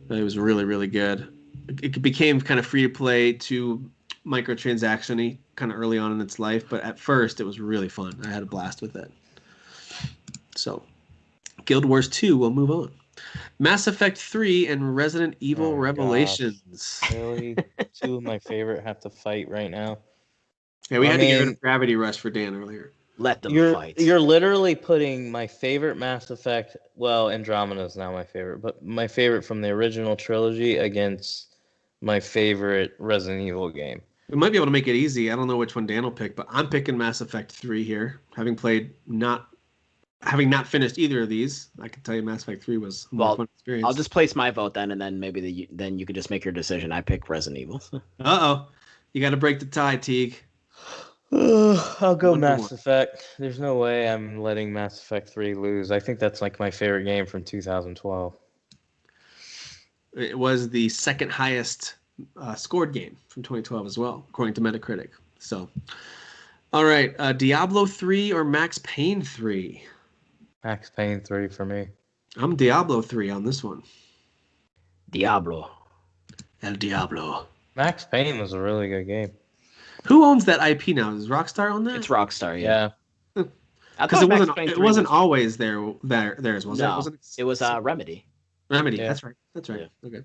It was really, really good. It became kind of free to play to microtransaction-y kind of early on in its life, but at first it was really fun. I had a blast with it. So, Guild Wars 2, we'll move on. Mass Effect 3 and Resident Evil Revelations. Really? Two of my favorite have to fight right now. Yeah, we had to get rid of Gravity Rush for Dan earlier. Let them fight. You're literally putting my favorite Mass Effect, well, Andromeda is now my favorite, but my favorite from the original trilogy against my favorite Resident Evil game. We might be able to make it easy. I don't know which one Dan will pick, but I'm picking Mass Effect 3 here. Having not finished either of these, I can tell you Mass Effect 3 was a more fun experience. I'll just place my vote then, and then maybe then you could just make your decision. I pick Resident Evil. Uh-oh. You got to break the tie, Teague. I'll go Mass Effect. There's no way I'm letting Mass Effect 3 lose. I think that's like my favorite game from 2012. It was the second highest scored game from 2012 as well, according to Metacritic. So, all right, Diablo 3 or Max Payne 3? Max Payne 3 for me. I'm Diablo 3 on this one. Diablo. El Diablo. Max Payne was a really good game. Who owns that IP now? Does Rockstar own that? It's Rockstar, yeah. Because it wasn't always theirs, was it? It was Remedy. Remedy, Yeah. That's right. Yeah. Okay.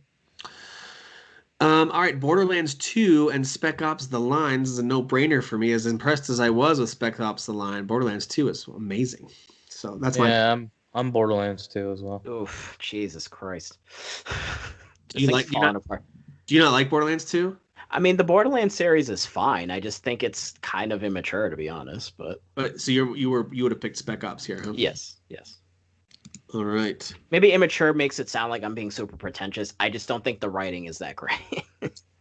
All right, Borderlands 2 and Spec Ops: The Line. This is a no-brainer for me. As impressed as I was with Spec Ops: The Line, Borderlands 2 is amazing. So that's I'm Borderlands 2 as well. Oof, Jesus Christ. Do you not like Borderlands 2? I mean, the Borderlands series is fine. I just think it's kind of immature, to be honest. But so you would have picked Spec Ops here, huh? yes. All right. Maybe immature makes it sound like I'm being super pretentious. I just don't think the writing is that great.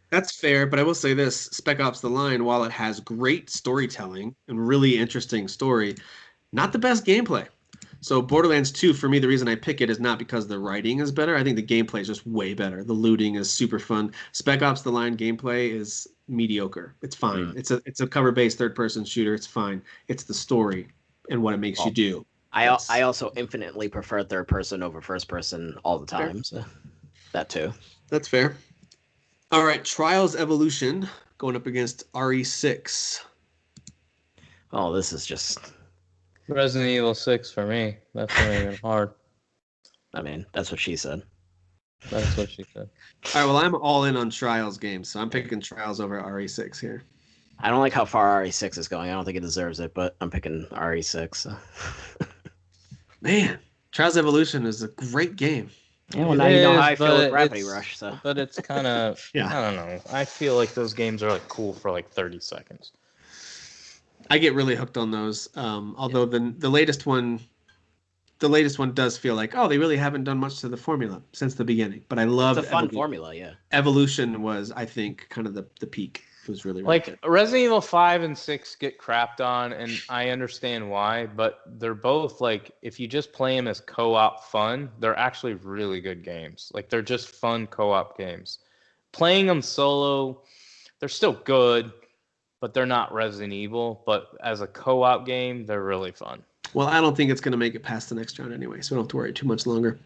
That's fair, but I will say this: Spec Ops: The Line, while it has great storytelling and really interesting story, not the best gameplay. So Borderlands 2, for me, the reason I pick it is not because the writing is better. I think the gameplay is just way better. The looting is super fun. Spec Ops: The Line gameplay is mediocre. It's fine. It's a cover-based third-person shooter. It's fine. It's the story and what it makes you do. I also infinitely prefer third person over first person all the time. So that too. That's fair. All right, Trials Evolution going up against RE6. Oh, this is just Resident Evil 6 for me. That's not even hard. I mean, that's what she said. That's what she said. All right, well, I'm all in on Trials games, so I'm picking Trials over RE6 here. I don't like how far RE6 is going. I don't think it deserves it, but I'm picking RE6. So. Man, Trials Evolution is a great game. Yeah, well, now you know how I feel with Gravity Rush. So. But it's kind of, I don't know. I feel like those games are like cool for like 30 seconds. I get really hooked on those. Although the latest one does feel like, oh, they really haven't done much to the formula since the beginning. But I love it's a fun formula, yeah. Evolution was, I think, kind of the peak. It was really like good. Resident Evil 5 and 6 get crapped on, and I understand why. But they're both like, if you just play them as co-op fun, they're actually really good games. Like they're just fun co-op games. Playing them solo, they're still good, but they're not Resident Evil. But as a co-op game, they're really fun. Well, I don't think it's going to make it past the next round anyway, so we don't have to worry too much longer.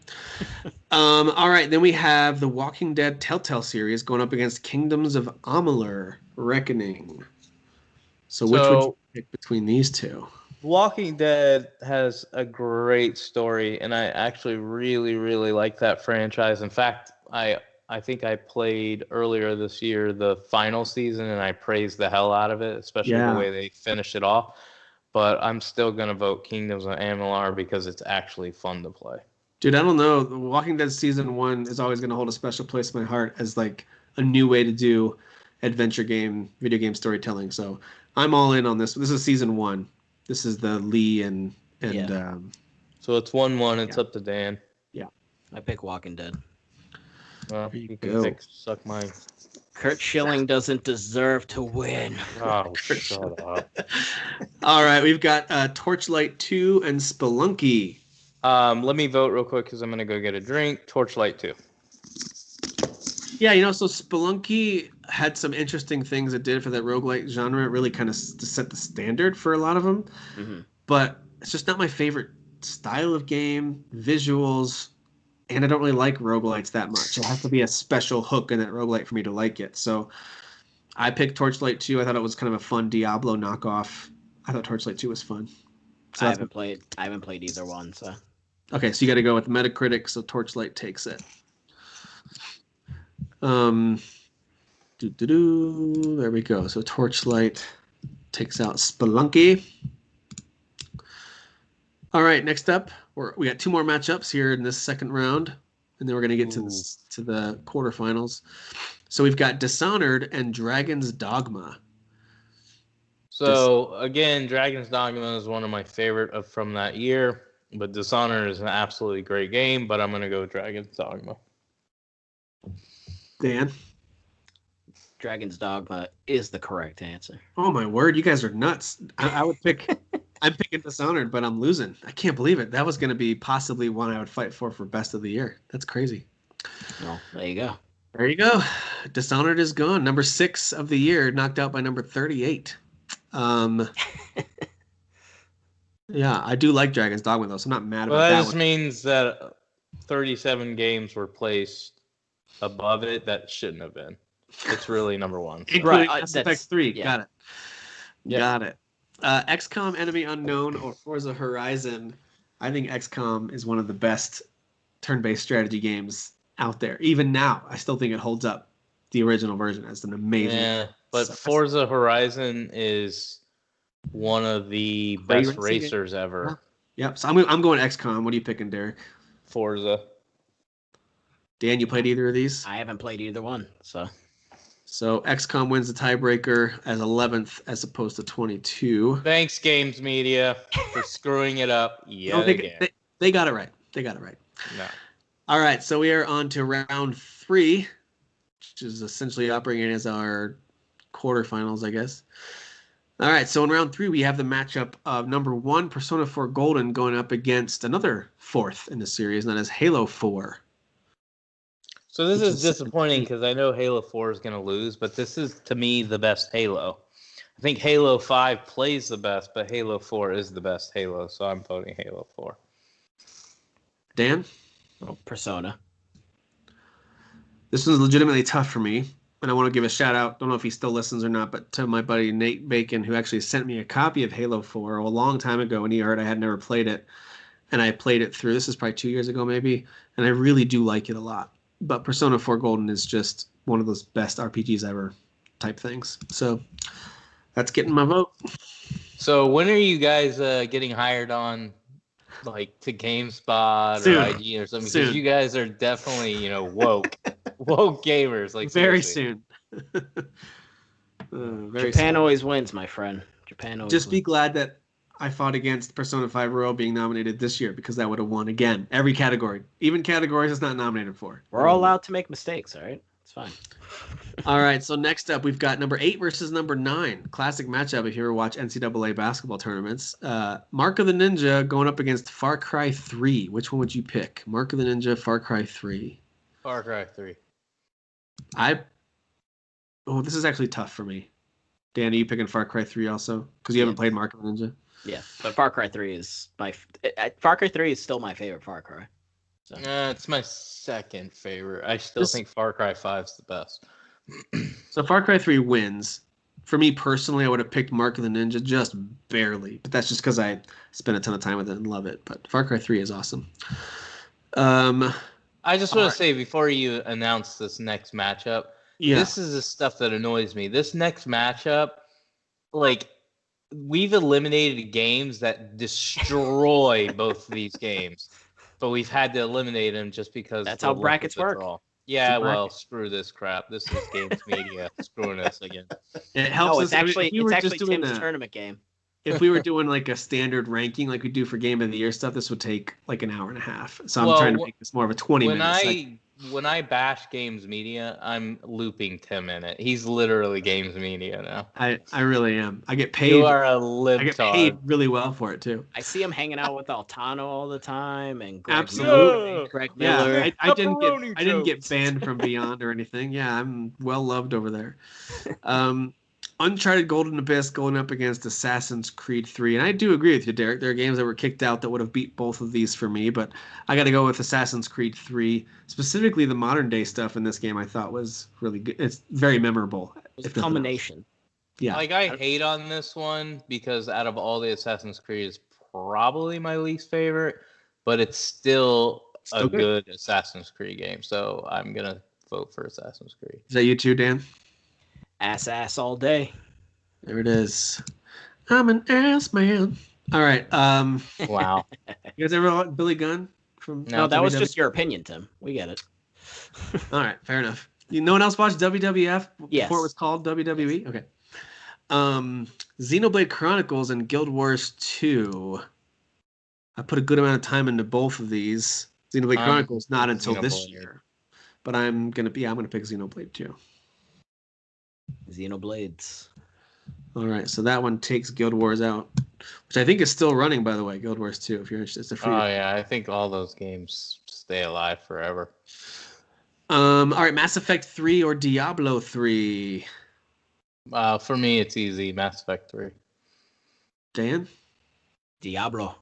All right, then we have the Walking Dead Telltale series going up against Kingdoms of Amalur Reckoning. So which would you pick between these two? Walking Dead has a great story, and I actually really, really like that franchise. In fact, I think I played earlier this year the final season, and I praised the hell out of it, especially the way they finished it off. But I'm still going to vote Kingdoms of Amalur because it's actually fun to play. Dude, I don't know. The Walking Dead Season 1 is always going to hold a special place in my heart as like a new way to do adventure game, video game storytelling. So I'm all in on this. This is Season 1. This is the Lee and so it's 1-1. It's up to Dan. Yeah. I pick Walking Dead. Well, you can pick Suck Mine. Kurt Schilling doesn't deserve to win. Oh, shut up. All right, we've got Torchlight 2 and Spelunky. Let me vote real quick because I'm going to go get a drink. Torchlight 2. Yeah, so Spelunky had some interesting things it did for that roguelike genre. It really kind of set the standard for a lot of them. Mm-hmm. But it's just not my favorite style of game, visuals, and I don't really like roguelites that much. It has to be a special hook in that roguelite for me to like it. So I picked Torchlight 2. I thought it was kind of a fun Diablo knockoff. I thought Torchlight 2 was fun. So I haven't played either one, so. Okay, so you got to go with Metacritic, so Torchlight takes it. There we go. So Torchlight takes out Spelunky. All right, next up, we got two more matchups here in this second round, and then we're going to get to the quarterfinals. So we've got Dishonored and Dragon's Dogma. So again, Dragon's Dogma is one of my favorite from that year, but Dishonored is an absolutely great game, but I'm going to go with Dragon's Dogma. Dan? Dragon's Dogma is the correct answer. Oh my word, you guys are nuts. I would pick... I'm picking Dishonored, but I'm losing. I can't believe it. That was going to be possibly one I would fight for best of the year. That's crazy. Well, there you go. There you go. Dishonored is gone. Number 6 of the year, knocked out by number 38. Yeah, I do like Dragon's Dogma, though, so I'm not mad about that. Well, that just means that 37 games were placed above it that shouldn't have been. It's really number 1. So. Right. Mass Effect 3. Yeah. Got it. Yeah. Got it. XCOM Enemy Unknown or Forza Horizon. I think XCOM is one of the best turn-based strategy games out there. Even now, I still think it holds up. The original version as an amazing. Yeah, but Forza Horizon is one of the best racers ever. Yep. So I'm going XCOM. What are you picking, Derek? Forza. Dan, you played either of these? I haven't played either one, so. So XCOM wins the tiebreaker as 11th as opposed to 22. Thanks, Games Media, for screwing it up yet again. They got it right. They got it right. No. All right, so we are on to round 3, which is essentially operating as our quarterfinals, I guess. All right, so in round 3, we have the matchup of number 1, Persona 4 Golden, going up against another 4th in the series, known as Halo 4. So this is disappointing because I know Halo 4 is going to lose, but this is, to me, the best Halo. I think Halo 5 plays the best, but Halo 4 is the best Halo, so I'm voting Halo 4. Dan? Oh, Persona. This one's legitimately tough for me, and I want to give a shout out, don't know if he still listens or not, but to my buddy Nate Bacon, who actually sent me a copy of Halo 4 a long time ago when he heard I had never played it, and I played it through. This is probably 2 years ago maybe, and I really do like it a lot. But Persona 4 Golden is just one of those best RPGs ever type things. So that's getting my vote. So when are you guys getting hired on, like, to GameSpot Soon. or IG or something? Soon. Because you guys are definitely, woke gamers. Like, Very seriously. soon. Japan always wins, my friend. Japan always Just be wins. glad that I fought against Persona 5 Royal being nominated this year, because that would have won again. Every category. Even categories it's not nominated for. We're all allowed to make mistakes, all right? It's fine. All right, so next up, we've got number 8 versus number 9. Classic matchup if you ever watch NCAA basketball tournaments. Mark of the Ninja going up against Far Cry 3. Which one would you pick? Mark of the Ninja, Far Cry 3. Far Cry 3. This is actually tough for me. Dan, are you picking Far Cry 3 also? Because you haven't played Mark of the Ninja? Yeah, but Far Cry 3 is Far Cry 3 is still my favorite Far Cry. So. It's my second favorite. I still think Far Cry 5 is the best. So Far Cry 3 wins. For me personally, I would have picked Mark of the Ninja just barely, but that's just because I spent a ton of time with it and love it. But Far Cry 3 is awesome. I just want to say before you announce this next matchup, this is the stuff that annoys me. This next matchup, like, we've eliminated games that destroy both of these games, but we've had to eliminate them just because that's how brackets work. Yeah, well, screw this crap. This is Games Media screwing us again. It helps us. It's actually Tim's tournament game. If we were doing like a standard ranking like we do for Game of the Year stuff, this would take like an hour and a half. So I'm trying to make this more of a 20-minute. When I bash Games Media, I'm looping Tim in it. He's literally Games Media now. I really am. I get paid. You are a libtard. I get paid really well for it too. I see him hanging out with Altano all the time and Greg Absolutely. Greg Miller. Yeah, I didn't get banned from Beyond or anything. Yeah, I'm well loved over there. Uncharted Golden Abyss going up against Assassin's Creed 3. And I do agree with you, Derek. There are games that were kicked out that would have beat both of these for me, but I got to go with Assassin's Creed 3. Specifically, the modern day stuff in this game I thought was really good. It's very memorable. It was a culmination. Yeah. Like, I hate on this one because out of all the Assassin's Creed, it's probably my least favorite, but it's still a good Assassin's Creed game. So I'm going to vote for Assassin's Creed. Is that you too, Dan? Ass all day. There it is. I'm an ass man. All right. Wow. You guys ever watch Billy Gunn from? No, that was just your opinion, Tim. We get it. All right, fair enough. No one else watched WWF before it was called WWE? Okay. Xenoblade Chronicles and Guild Wars 2. I put a good amount of time into both of these. Xenoblade Chronicles not until this year, but I'm gonna pick Xenoblade 2. Xenoblades. All right, so that one takes Guild Wars out, which I think is still running, by the way. Guild Wars 2, if you're interested. It's Oh yeah, I think all those games stay alive forever. All right, Mass Effect 3 or Diablo 3? For me, it's easy. Mass Effect 3. Dan? Diablo.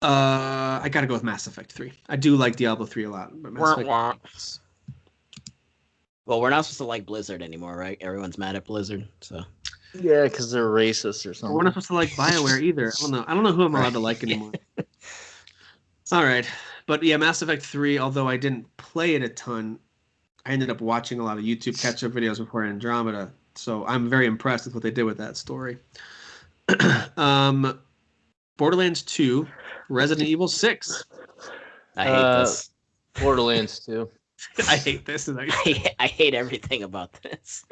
I gotta go with Mass Effect 3. I do like Diablo 3 a lot, but Mass Effect. Well, we're not supposed to like Blizzard anymore, right? Everyone's mad at Blizzard, so. Yeah, because they're racist or something. We're not supposed to like BioWare either. I don't know who I'm allowed to like anymore. All right, but yeah, Mass Effect 3. Although I didn't play it a ton, I ended up watching a lot of YouTube catch-up videos before Andromeda, so I'm very impressed with what they did with that story. Borderlands 2, Resident Evil 6. I hate this. Borderlands 2. I hate this. And I hate everything about this.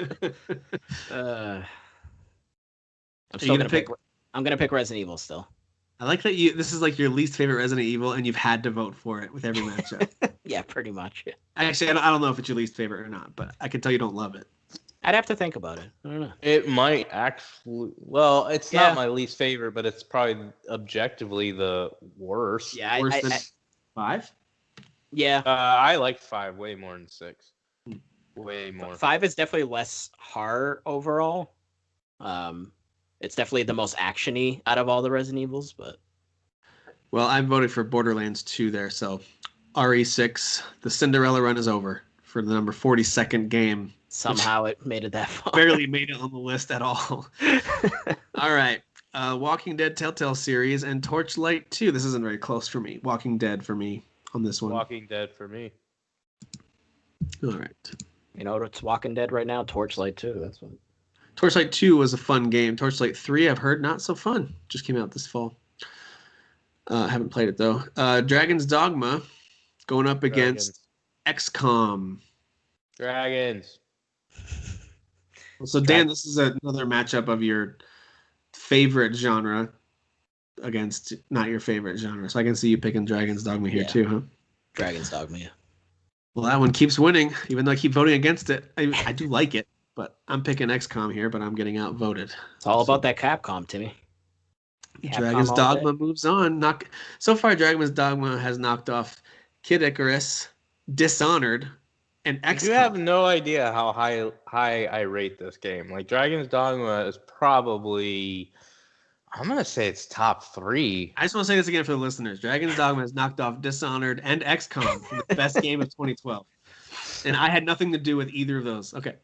I'm still gonna pick. I'm gonna pick Resident Evil still. I like that this is like your least favorite Resident Evil, and you've had to vote for it with every matchup. Yeah, pretty much. Actually, I don't know if it's your least favorite or not, but I can tell you don't love it. I'd have to think about it. I don't know. It might actually. Well, it's not my least favorite, but it's probably objectively the worst. Yeah, worse than 5. Yeah, I like 5 way more than 6. Way more. 5 is definitely less horror overall. It's definitely the most actiony out of all the Resident Evils, but. Well, I voted for Borderlands 2 there, so RE6, the Cinderella run is over for the number 42nd game. Somehow it made it that far. Barely made it on the list at all. All right. Walking Dead Telltale series and Torchlight 2. This isn't very close for me. Walking Dead for me on this one. Walking Dead for me. All right. You know what's Walking Dead right now? Torchlight 2. That's what. Torchlight 2 was a fun game. Torchlight 3, I've heard, not so fun. Just came out this fall. Haven't played it, though. Dragon's Dogma going up against XCOM. Dragons. So, Dan, this is another matchup of your favorite genre against not your favorite genre. So I can see you picking Dragon's Dogma here, too, huh? Dragon's Dogma, yeah. Well, that one keeps winning, even though I keep voting against it. I do like it. But I'm picking XCOM here, but I'm getting outvoted. It's all about that Capcom, Timmy. Dragon's Dogma moves on. So far, Dragon's Dogma has knocked off Kid Icarus, Dishonored, and XCOM. You have no idea how high I rate this game. Like, Dragon's Dogma is probably, I'm going to say it's top 3. I just want to say this again for the listeners. Dragon's Dogma has knocked off Dishonored and XCOM for the best game of 2012. And I had nothing to do with either of those. Okay.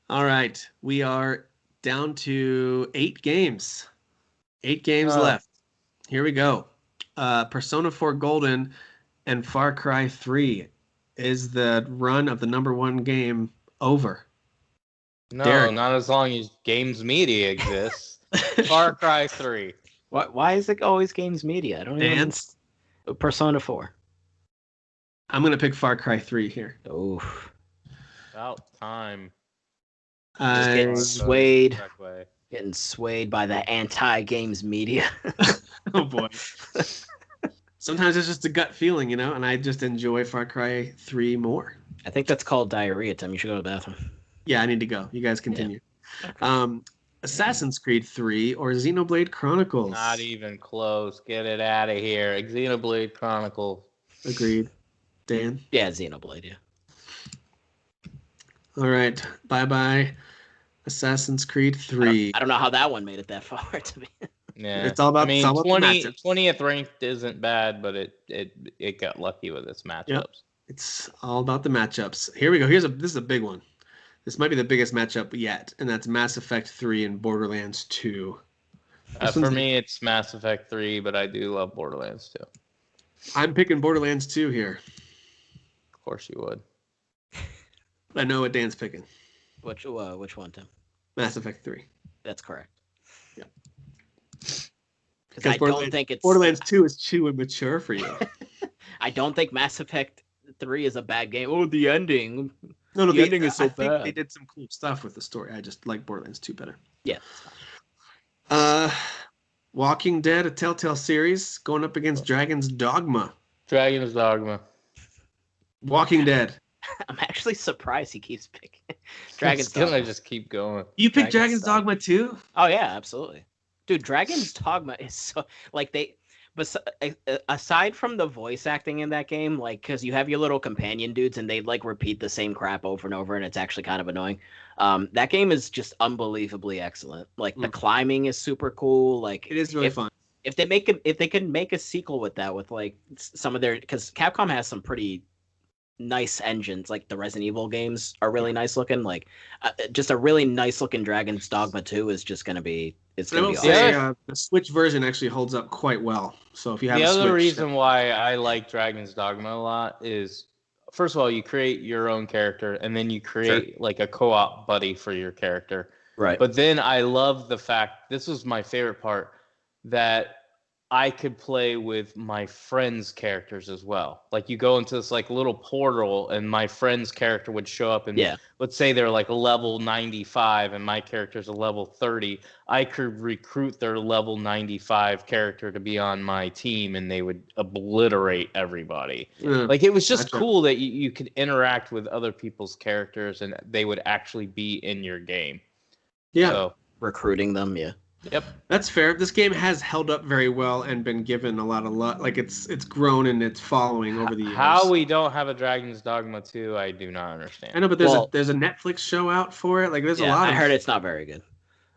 All right, we are down to 8 games. 8 games left. Here we go. Persona 4 Golden and Far Cry 3. Is the run of the number 1 game over? No, Derek. not as long as Games Media exists. Far Cry 3. Why is it always Games Media? I don't Dance. Even. Persona 4. I'm going to pick Far Cry 3 here. Oof. About time. Just getting swayed by the anti-Games Media. Oh boy. Sometimes it's just a gut feeling, and I just enjoy Far Cry 3 more. I think that's called diarrhea, Tim. You should go to the bathroom. Yeah, I need to go. You guys continue. Yeah. Okay. Assassin's Creed 3 or Xenoblade Chronicles? Not even close. Get it out of here. Xenoblade Chronicles. Agreed. Dan? Yeah, Xenoblade, yeah. All right. Bye-bye. Assassin's Creed 3. I don't know how that one made it that far to me. Yeah. It's all about, 20th ranked isn't bad, but it got lucky with its matchups. Yep. It's all about the matchups. Here we go. This is a big one. This might be the biggest matchup yet, and that's Mass Effect 3 and Borderlands 2. For me, it's Mass Effect 3, but I do love Borderlands 2. I'm picking Borderlands 2 here. Of course you would. I know what Dan's picking. Which one, Tim? Mass Effect 3. That's correct. Yeah. Because I don't think it's Borderlands 2 is too immature for you. I don't think Mass Effect 3 is a bad game. Oh, the ending. No, the ending is so bad. I think they did some cool stuff with the story. I just like Borderlands 2 better. Yeah. Walking Dead, a Telltale series, going up against Dragon's Dogma. Dragon's Dogma. Walking Dead. I'm actually surprised he keeps picking Dragon's Dogma. Dogma. Just keep going. You picked Dragon's Dogma too? Oh yeah, absolutely. Dude, Dragon's Dogma is so but aside from the voice acting in that game, like, because you have your little companion dudes and they like repeat the same crap over and over, and it's actually kind of annoying. That game is just unbelievably excellent. Like the climbing is super cool. Like it is really fun. If they can make a sequel with that, with like some of their, because Capcom has some pretty nice engines, like the Resident Evil games are really nice looking. Like just a really nice looking Dragon's Dogma 2 is just gonna be awesome. The Switch version actually holds up quite well. So if you have the other Switch, reason why I like Dragon's Dogma a lot is, first of all, you create your own character and then you create like a co-op buddy for your character. Right. But then I love the fact, this was my favorite part, that I could play with my friends' characters as well. Like you go into this like little portal and my friend's character would show up and let's say they're like level 95 and my character's a level 30. I could recruit their level 95 character to be on my team and they would obliterate everybody. Like it was just cool that you could interact with other people's characters and they would actually be in your game. Yeah. So, recruiting them, Yep. That's fair. This game has held up very well and been given a lot of love. Like it's grown in its following over the years. How we don't have a Dragon's Dogma 2, I do not understand. I know, but there's a Netflix show out for it. Like there's a lot. I heard it's not very good.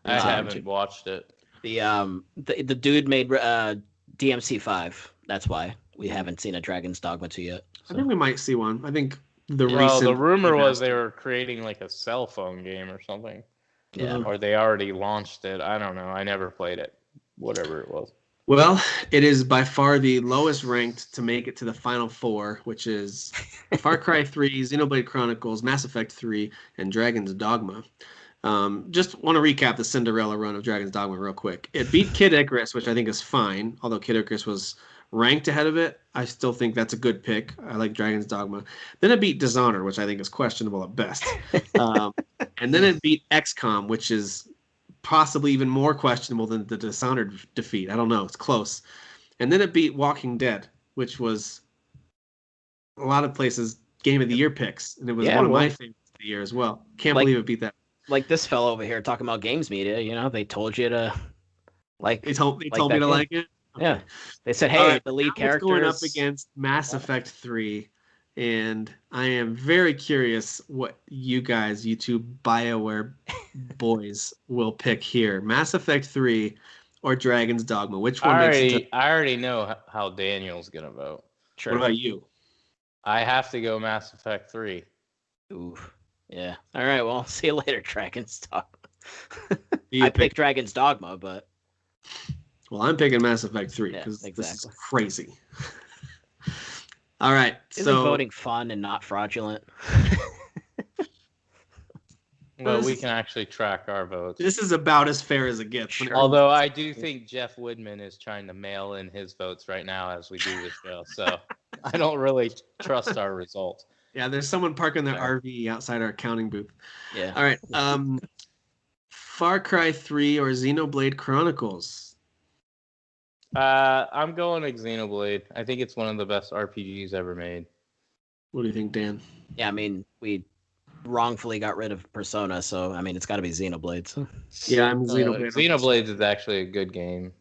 I haven't watched it. The dude made DMC5. That's why we haven't seen a Dragon's Dogma 2 yet. So. I think we might see one. I think the rumor was they were creating like a cell phone game or something. Yeah. Or they already launched it. I don't know. I never played it. Whatever it was. Well, it is by far the lowest ranked to make it to the final four, which is Far Cry 3, Xenoblade Chronicles, Mass Effect 3, and Dragon's Dogma. Just want to recap the Cinderella run of Dragon's Dogma real quick. It beat Kid Icarus, which I think is fine, although Kid Icarus was ranked ahead of it. I still think that's a good pick. I like Dragon's Dogma. Then it beat Dishonored, which I think is questionable at best. And then it beat XCOM, which is possibly even more questionable than the Dishonored defeat. I don't know. It's close. And then it beat Walking Dead, which was a lot of places Game of the Year picks. And it was one of my favorites of the year as well. Can't believe it beat that. Like this fellow over here talking about games media, they told you to like. They told me to like it. Okay. Yeah, they said, "Hey, the lead character is going up against Mass Effect 3," and I am very curious what you two BioWare boys will pick here: Mass Effect 3 or Dragon's Dogma. Which one? I already know how Daniel's gonna vote. Sure. What about you? I have to go Mass Effect 3. Ooh, yeah. All right. Well, see you later, Dragon's Dogma. I picked Dragon's Dogma, but. Well, I'm picking Mass Effect 3 because this is crazy. All right. Isn't voting fun and not fraudulent? Well, we can actually track our votes. This is about as fair as it gets. Sure. Although I do think Jeff Woodman is trying to mail in his votes right now as we do this show. So I don't really trust our results. Yeah, there's someone parking their RV outside our counting booth. Yeah. All right. Far Cry 3 or Xenoblade Chronicles? I'm going with Xenoblade. I think it's one of the best RPGs ever made. What do you think, Dan? Yeah, I mean, we wrongfully got rid of Persona, so I mean, it's got to be Xenoblade. So. Yeah, I'm Xenoblade. Xenoblade is actually a good game.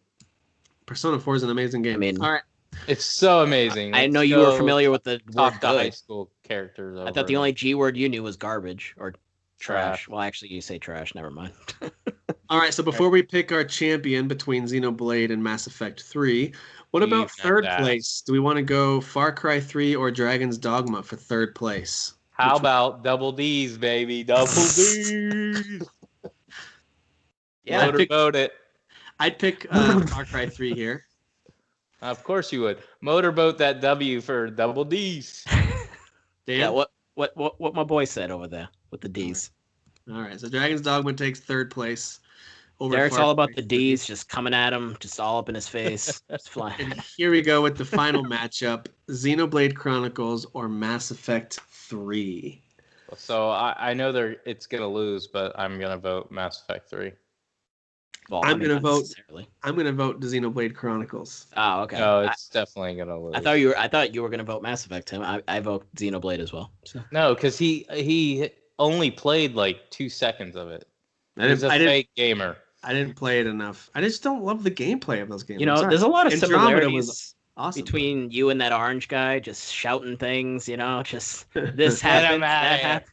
Persona 4 is an amazing game. I mean, all right. It's so amazing. I know you were familiar with the word good. High school characters. I thought the only G word you knew was garbage or trash. Well, actually, you say trash. Never mind. All right, so before we pick our champion between Xenoblade and Mass Effect 3, what about third place? Do we want to go Far Cry 3 or Dragon's Dogma for third place? How about Double D's, baby? Double D's! Yeah, Motorboat it. I'd pick Far Cry 3 here. Of course you would. Motorboat that W for Double D's. Dan? Yeah, what my boy said over there with the D's. All right, so Dragon's Dogma takes third place. Derek's all about the D's, just coming at him, just all up in his face, just flying. And here we go with the final matchup: Xenoblade Chronicles or Mass Effect 3. So I know it's gonna lose, but I'm gonna vote Mass Effect 3. Well, I'm gonna vote the Xenoblade Chronicles. Oh, okay. No, it's definitely gonna lose. I thought you were gonna vote Mass Effect, Tim. I vote Xenoblade as well. So. No, because he only played like 2 seconds of it. He's a fake gamer. I didn't play it enough. I just don't love the gameplay of those games. There's a lot of similarities was awesome, between you and that orange guy, just shouting things. Just this happens, that happens.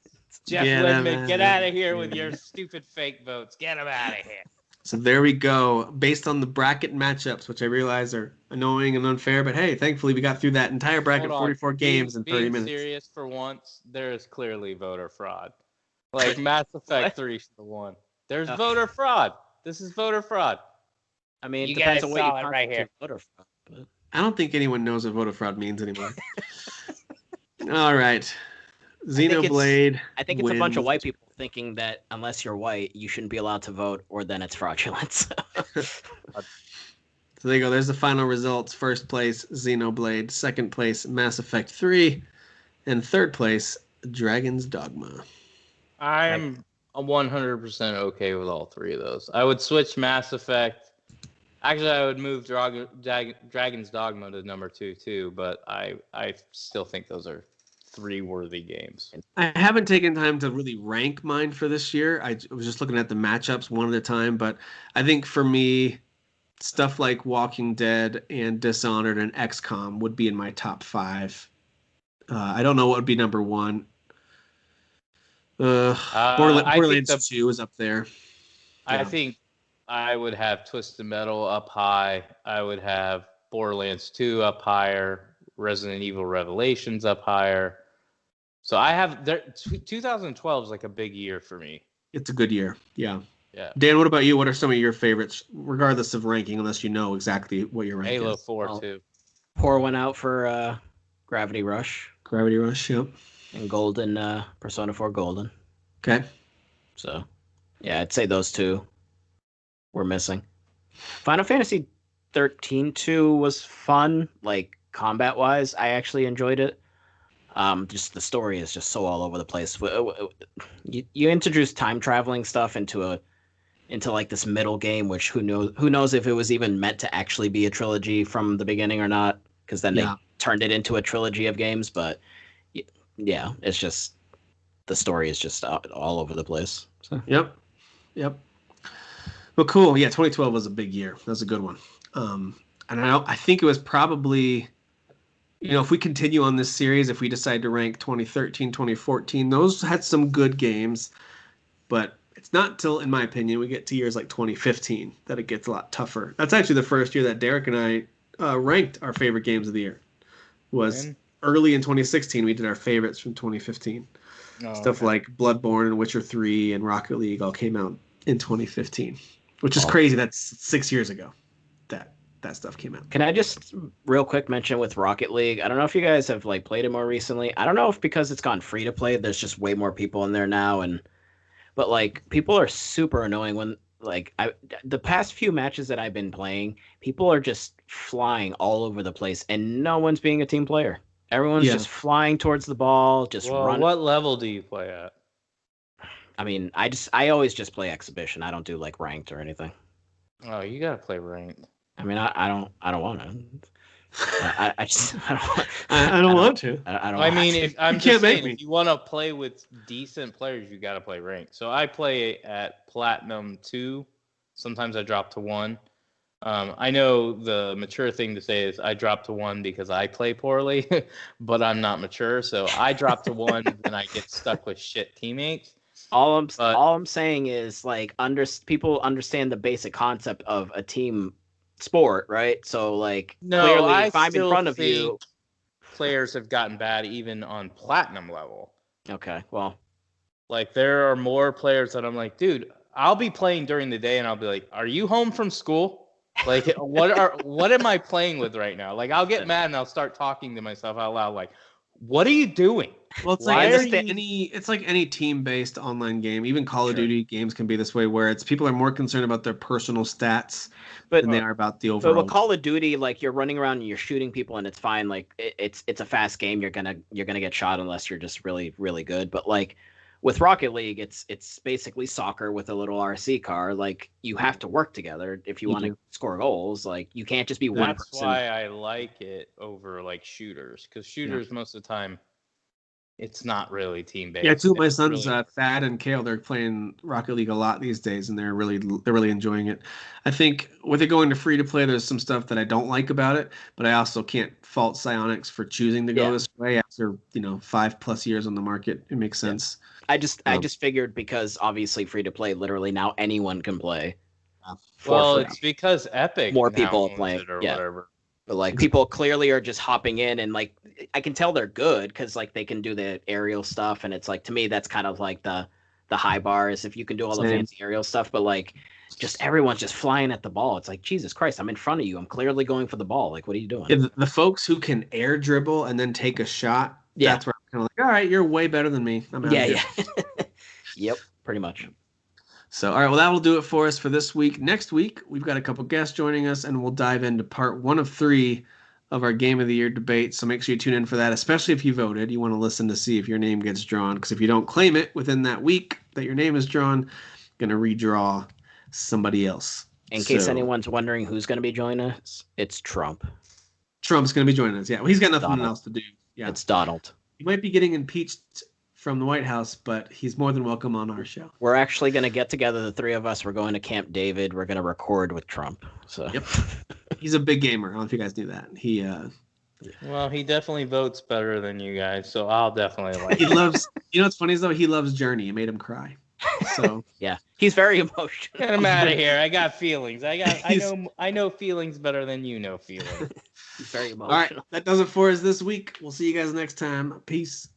Jeff Woodman, get out of here with your stupid fake votes. Get him out of here. So there we go. Based on the bracket matchups, which I realize are annoying and unfair, but hey, thankfully we got through that entire bracket, 44 games in 30 minutes. Being serious for once, there is clearly voter fraud. Like Mass Effect 3 should have won. There's voter fraud. This is voter fraud. I mean, it depends on what you right here. Voter fraud, but... I don't think anyone knows what voter fraud means anymore. All right. Xenoblade. I think it's a bunch of white people thinking that unless you're white, you shouldn't be allowed to vote, or then it's fraudulent. So there you go. There's the final results. First place, Xenoblade. Second place, Mass Effect 3. And third place, Dragon's Dogma. I'm 100% okay with all three of those. I would switch Mass Effect. Actually, I would move Dragon's Dogma to number 2 too, but I still think those are three worthy games. I haven't taken time to really rank mine for this year. I was just looking at the matchups one at a time, but I think for me, stuff like Walking Dead and Dishonored and XCOM would be in my top 5. I don't know what would be number 1. Borderlands 2 is up there. I think I would have Twisted Metal up high. I would have Borderlands 2 up higher. Resident Evil Revelations up higher. So I have 2012 is like a big year for me. It's a good year. Yeah. Yeah. Dan, what about you? What are some of your favorites, regardless of ranking, unless you know exactly what your rank Halo is? 4 too. Pour one out for Gravity Rush. Gravity Rush, yep. And Golden, Persona 4 Golden. Okay. So, yeah, I'd say those two were missing. Final Fantasy 13 2 was fun, like combat-wise. I actually enjoyed it. Just the story is just so all over the place. You introduce time traveling stuff into like this middle game, which who knows if it was even meant to actually be a trilogy from the beginning or not, because then they turned it into a trilogy of games. But yeah, it's just the story is just all over the place. So. Yep. Well, cool. Yeah, 2012 was a big year. That was a good one. And I think it was probably, if we continue on this series, if we decide to rank 2013, 2014, those had some good games, but it's not until, in my opinion, we get to years like 2015 that it gets a lot tougher. That's actually the first year that Derek and I ranked our favorite games of the year. Early in 2016, we did our favorites from 2015. Stuff like Bloodborne and Witcher 3 and Rocket League all came out in 2015, which is crazy. That's 6 years ago that stuff came out. Can I just real quick mention with Rocket League? I don't know if you guys have like played it more recently. I don't know if because it's gone free to play, there's just way more people in there now, but like people are super annoying when the past few matches that I've been playing, people are just flying all over the place and no one's being a team player. Everyone's just flying towards the ball, just running. What level do you play at? I mean, I always just play exhibition. I don't do like ranked or anything. Oh, you gotta play ranked. I mean, I don't want to. I don't want to. I mean, if you want to play with decent players, you got to play ranked. So I play at Platinum 2. Sometimes I drop to 1. I know the mature thing to say is I drop to 1 because I play poorly, but I'm not mature. So I drop to 1 and I get stuck with shit teammates. All I'm saying is like people understand the basic concept of a team sport, right? So like clearly if I'm in front of you, players have gotten bad even on platinum level. Okay, well, like there are more players that I'm like, dude, I'll be playing during the day and I'll be like, are you home from school? Like what am I playing with right now? Like I'll get mad and I'll start talking to myself out loud like, what are you doing? Well, it's like any team-based online game. Even Call of Duty games can be this way, where people are more concerned about their personal stats than they are about the overall. But with Call of Duty, like you're running around and you're shooting people, and it's fine. Like it's a fast game. You're gonna get shot unless you're just really really good. But like with Rocket League, it's basically soccer with a little RC car. Like you have to work together if you want to score goals. Like you can't just be one person. That's why I like it over like shooters, because shooters most of the time it's not really team based. Yeah, two of my sons, Thad and Kale, they're playing Rocket League a lot these days, and they're really enjoying it. I think with it going to free to play, there's some stuff that I don't like about it, but I also can't fault Psyonix for choosing to go this way after 5+ years on the market. It makes sense. I just figured because obviously free to play, literally now anyone can play. Well, it's because Epic more people are playing or whatever. But like people clearly are just hopping in, and like I can tell they're good because like they can do the aerial stuff, and it's like to me that's kind of like the high bar is if you can do all the fancy aerial stuff, but like just everyone's just flying at the ball. It's like Jesus Christ, I'm in front of you. I'm clearly going for the ball. Like what are you doing? Yeah, the folks who can air dribble and then take a shot. Yeah, that's where I'm kind of like, all right, you're way better than me. I'm out here. Yep, pretty much. So, all right, well, that will do it for us for this week. Next week, we've got a couple guests joining us, and we'll dive into part 1 of 3 of our Game of the Year debate. So make sure you tune in for that, especially if you voted. You want to listen to see if your name gets drawn, because if you don't claim it within that week that your name is drawn, going to redraw somebody else. In case anyone's wondering who's going to be joining us, it's Trump. Trump's going to be joining us. Yeah, well, he's got nothing else to do. Yeah, it's Donald. He might be getting impeached from the White House, but he's more than welcome on our show. We're actually going to get together, the 3 of us. We're going to Camp David. We're going to record with Trump. So yep. He's a big gamer. I don't know if you guys knew that. Well, he definitely votes better than you guys, so I'll definitely like he loves, you know what's funny is though, he loves Journey. It made him cry. So yeah, he's very emotional. Get him out of here. I got feelings. I know feelings better than you know feelings. He's very emotional. All right, that does it for us this week. We'll see you guys next time. Peace.